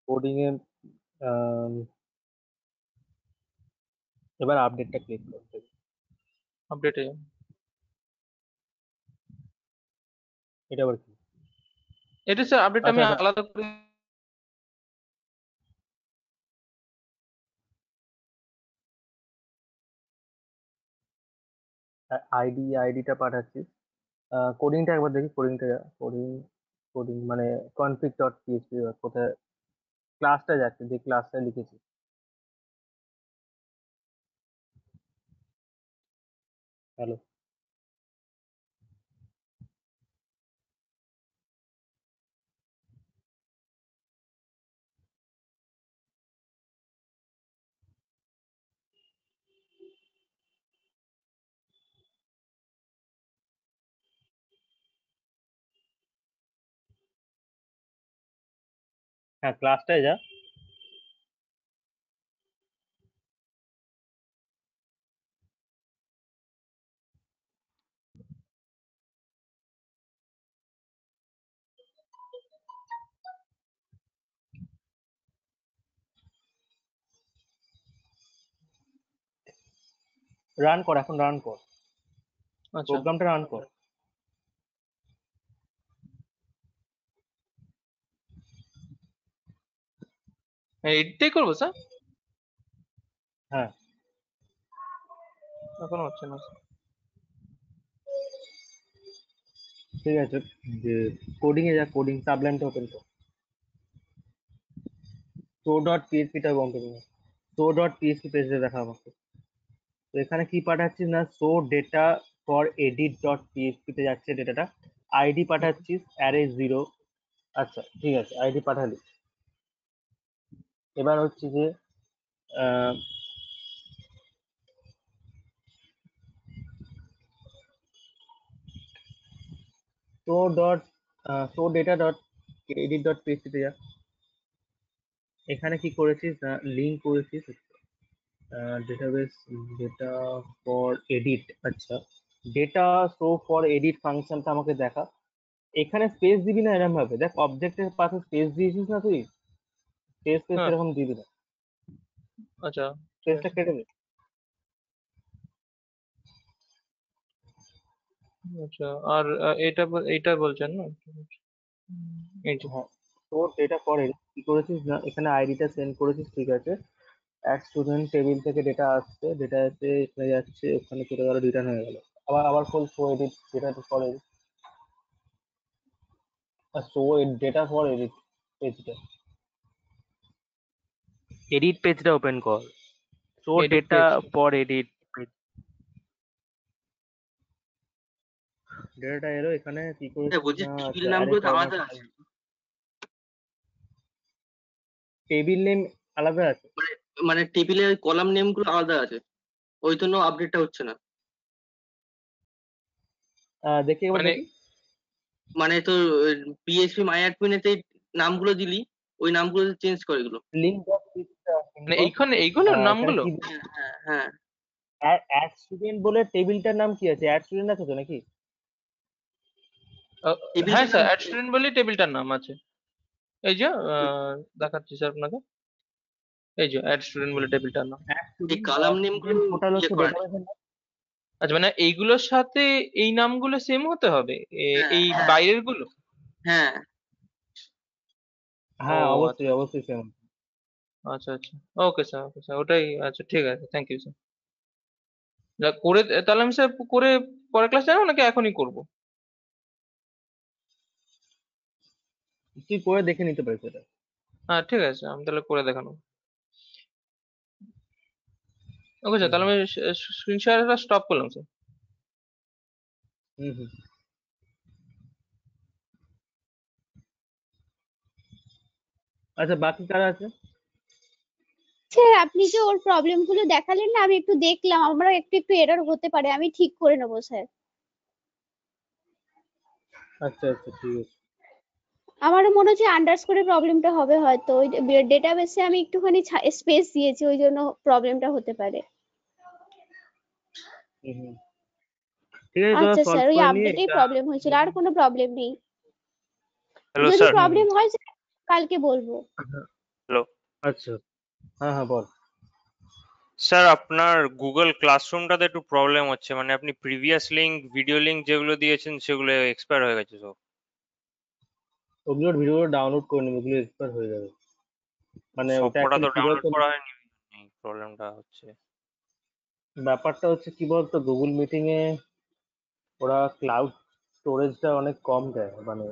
কোডিং এ এবার আপডেটটা ক্লিক কর। আপডেটে যাবো। এটা আবার কি? এটা স্যার আপডেট আমি আচ্ছা আচ্ছা, আলাদা করে আইডিটা পাঠাচ্ছিস। কোডিংটা একবার দেখি, কোডিংটা কোডিং, কোডিং মানে config ডট পিএইচপি কোথায় ক্লাসটা যাচ্ছে, যে ক্লাসটা লিখেছি। হ্যালো, হ্যাঁ ক্লাসটায় যা। রান কর, এখন রান কর, আচ্ছা প্রোগ্রামটা রান কর। এডিটটাই করবো স্যার? হ্যাঁ এখনো হচ্ছে না স্যার। ঠিক আছে, যে কোডিং এ যা, কোডিং সাবলাইনটা ওপেন কর, শো ডট পিএইচপিটা বন্ধ কর, শো ডট পিএইচপি পেজে দেখা আমাকে। তো এখানে কি পাঠাচ্ছিস না, show data for edit dot PHP তে যাচ্ছে ডেটাটা, আইডি পাঠাচ্ছিস অ্যারে 0। আচ্ছা ঠিক আছে, আইডি পাঠালি। এবার হচ্ছে যে show dot show data dot edit dot PHP তে যা। এখানে কি করেছিস না, লিঙ্ক করেছিস ডেটাবেস ডেটা ফর এডিট। আচ্ছা, ডেটা শো ফর এডিট ফাংশনটা আমাকে দেখা। এখানে স্পেস দিবি না, এরকম ভাবে দেখ, অবজেক্টের পাশে স্পেস দিয়েছিস না তুই, স্পেস হ্যাঁ এরকম দিবি না, আচ্ছা ঠিক স্পেসটা আছে। কেটে দে। আচ্ছা আর এইটা বলছেন না? এই যে হ্যাঁ, তোর ডেটা ফর এডিট কি করেছিস না, এখানে আইডিটা সেন্ড করেছিস, ঠিক আছে। অ্যাড স্টুডেন্ট টেবিল থেকে ডেটা আসছে, ডেটা এসে এখানে যাচ্ছে, ওখানে চলে গেল, রিটার্ন হয়ে গেল। আবার আবার full show edit, data for edit, show data for edit পেজটা, এডিট পেজটা ওপেন কর, show edit data page. For edit page. ডেটাটা এলো, এখানে কি করেছিস বলছি না, টেবিল আচ্ছা অ্যারে নামগুলো তো ফরম্যাট, আলাদা আছে, টেবিল নেম আলাদা আছে। মানে মানে টেবিলের কলাম নেম গুলো আলাদা আছে, ওই জন্য আপডেটটা হচ্ছে না। দেখি একবার মানে দেখি। মানে তোর পিএইচপি মাই অ্যাডমিনেতে নামগুলো দিলি, ওই নামগুলো চেঞ্জ করে এগুলো। লিঙ্ক ডট মানে এইখানে এইগুলোর এখানে নামগুলো? কি হ্যাঁ হ্যাঁ হ্যাঁ। অ্যাড স্টুডেন্ট বলে টেবিলটার নাম কি আছে, অ্যাড স্টুডেন্ট আছে তো নাকি? হ্যাঁ টেবিলটার নাম স্যার, অ্যাড স্টুডেন্ট বলেই টেবিলটার নাম আছে। এই যে দেখাচ্ছি স্যার আপনাকে, এই যে অ্যাড স্টুডেন্ট বলে টেবিলটার নাম। অ্যাড এই স্টুডেন্ট, কালাম অ্যাড নেমগুলো স্টুডেন্ট টোটাল ইয়ে হচ্ছে করা নেই। ডেটাবেসের নাম। আচ্ছা মানে এইগুলোর সাথে এই নামগুলো সেম হতে হবে, হ্যাঁ এই হ্যাঁ বাইরের গুলো? হ্যাঁ। ও হ্যাঁ আচ্ছা অবশ্যই আচ্ছা অবশ্যই সেম। আচ্ছা আচ্ছা। ওকে স্যার, ওকে স্যার, ওটাই। আচ্ছা ঠিক আছে, থ্যাংক ইউ স্যার। করে তাহলে আমি স্যার করে পরের ক্লাস জানাবো নাকি এখনই করবো? তুই করে দেখে নিতে পারিস এটা। হ্যাঁ ঠিক আছে, আমি তাহলে করে দেখানো। ওকে স্যার, হুম তাহলে আমি স্ক্রিন শেয়ারটা স্টপ করলাম স্যার। হুম হুম। আচ্ছা, বাকি কারা আছে? স্যার আপনি যে ওর প্রবলেম গুলো দেখালেন না, আমি একটু দেখলাম, আমরা একটু একটু এরর হতে পারে, আমি ঠিক করে নেবো স্যার। আচ্ছা আচ্ছা, ঠিক আছে। আমারও মনে হচ্ছে আন্ডারস্কোরে প্রবলেমটা হবে, হয়তো ওই ডেটাবেসে আমি একটুখানি স্পেস দিয়েছি, ওই জন্য প্রবলেমটা হতে পারে। হুম হুম। ঠিক আছে, তোরা আচ্ছা সলভ স্যার, ওই করে নিয়ে আপডেটেই এটা। প্রবলেম হয়েছিল, আর কোনো প্রবলেম নেই। হ্যালো যদি স্যার। প্রবলেম হয় স্যার কালকে বলবো। হ্যালো আচ্ছা, হ্যাঁ হ্যাঁ বল। স্যার, আপনার গুগল ক্লাসরুমটাতে একটু প্রবলেম হচ্ছে, মানে আপনি প্রিভিয়াস লিঙ্ক, ভিডিও লিঙ্ক যেগুলো দিয়েছেন সেগুলো এক্সপায়ার হয়ে গেছে সব। ওগুলোর ভিডিও ডাউনলোড করে নিবি, ওগুলো এক্সপায়ার হয়ে যাবে। মানে সব ওটা কটা অ্যাকচুয়ালি তো কি ডাউনলোড বলতো, করা হয়নি, এই প্রবলেমটা হচ্ছে। ব্যাপারটা হচ্ছে কি বলতো, গুগল মিটিং এ ওরা ক্লাউড স্টোরেজটা অনেক কম দেয়, মানে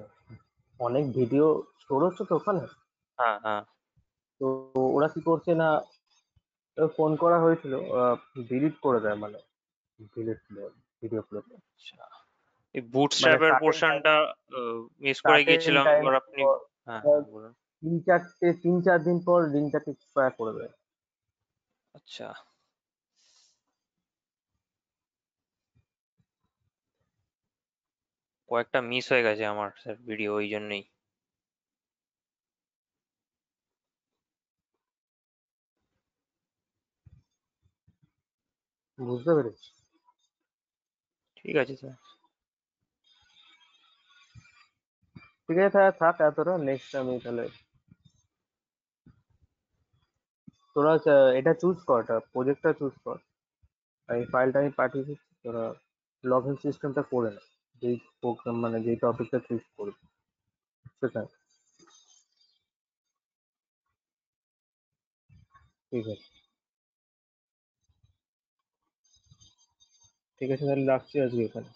অনেক ভিডিও স্টোর হচ্ছে তো ওখানে। হ্যাঁ হ্যাঁ। তো ওরা কি করছে না, ফোন করা হয়েছিল, ডিলিট করে দেয়, মানে ডিলিট ভিডিওগুলো। আচ্ছা, এই মানে বুটস্ট্র্যাপের সার্টেন টাইম, পোর্শনটা মিস করে সার্টেন গিয়েছিলাম, টাইম এবার আপনি। হ্যাঁ পর হ্যাঁ বলুন। 3-4 দিন পর লিঙ্কটাকে এক্সপায়ার করে দেয়। আচ্ছা, কয়েকটা মিস হয়ে গেছে আমার স্যার ভিডিও, ওই জন্যই। বুঝতে পেরেছি। ঠিক আছে স্যার। ঠিক আছে, তাহলে থাক এতটা, নেক্সট আমি তাহলে তোরা এটা চুজ কর, প্রজেক্টটা চুজ কর, আর এই ফাইলটা আমি পাঠিয়ে দিচ্ছি, তোরা লগ ইন সিস্টেমটা করে নে, যেই প্রোগ্রাম মানে যেই টপিকটা চুজ করবি সেটা। ঠিক আছে, ঠিক আছে, তাহলে রাখছি আজকে এখানে।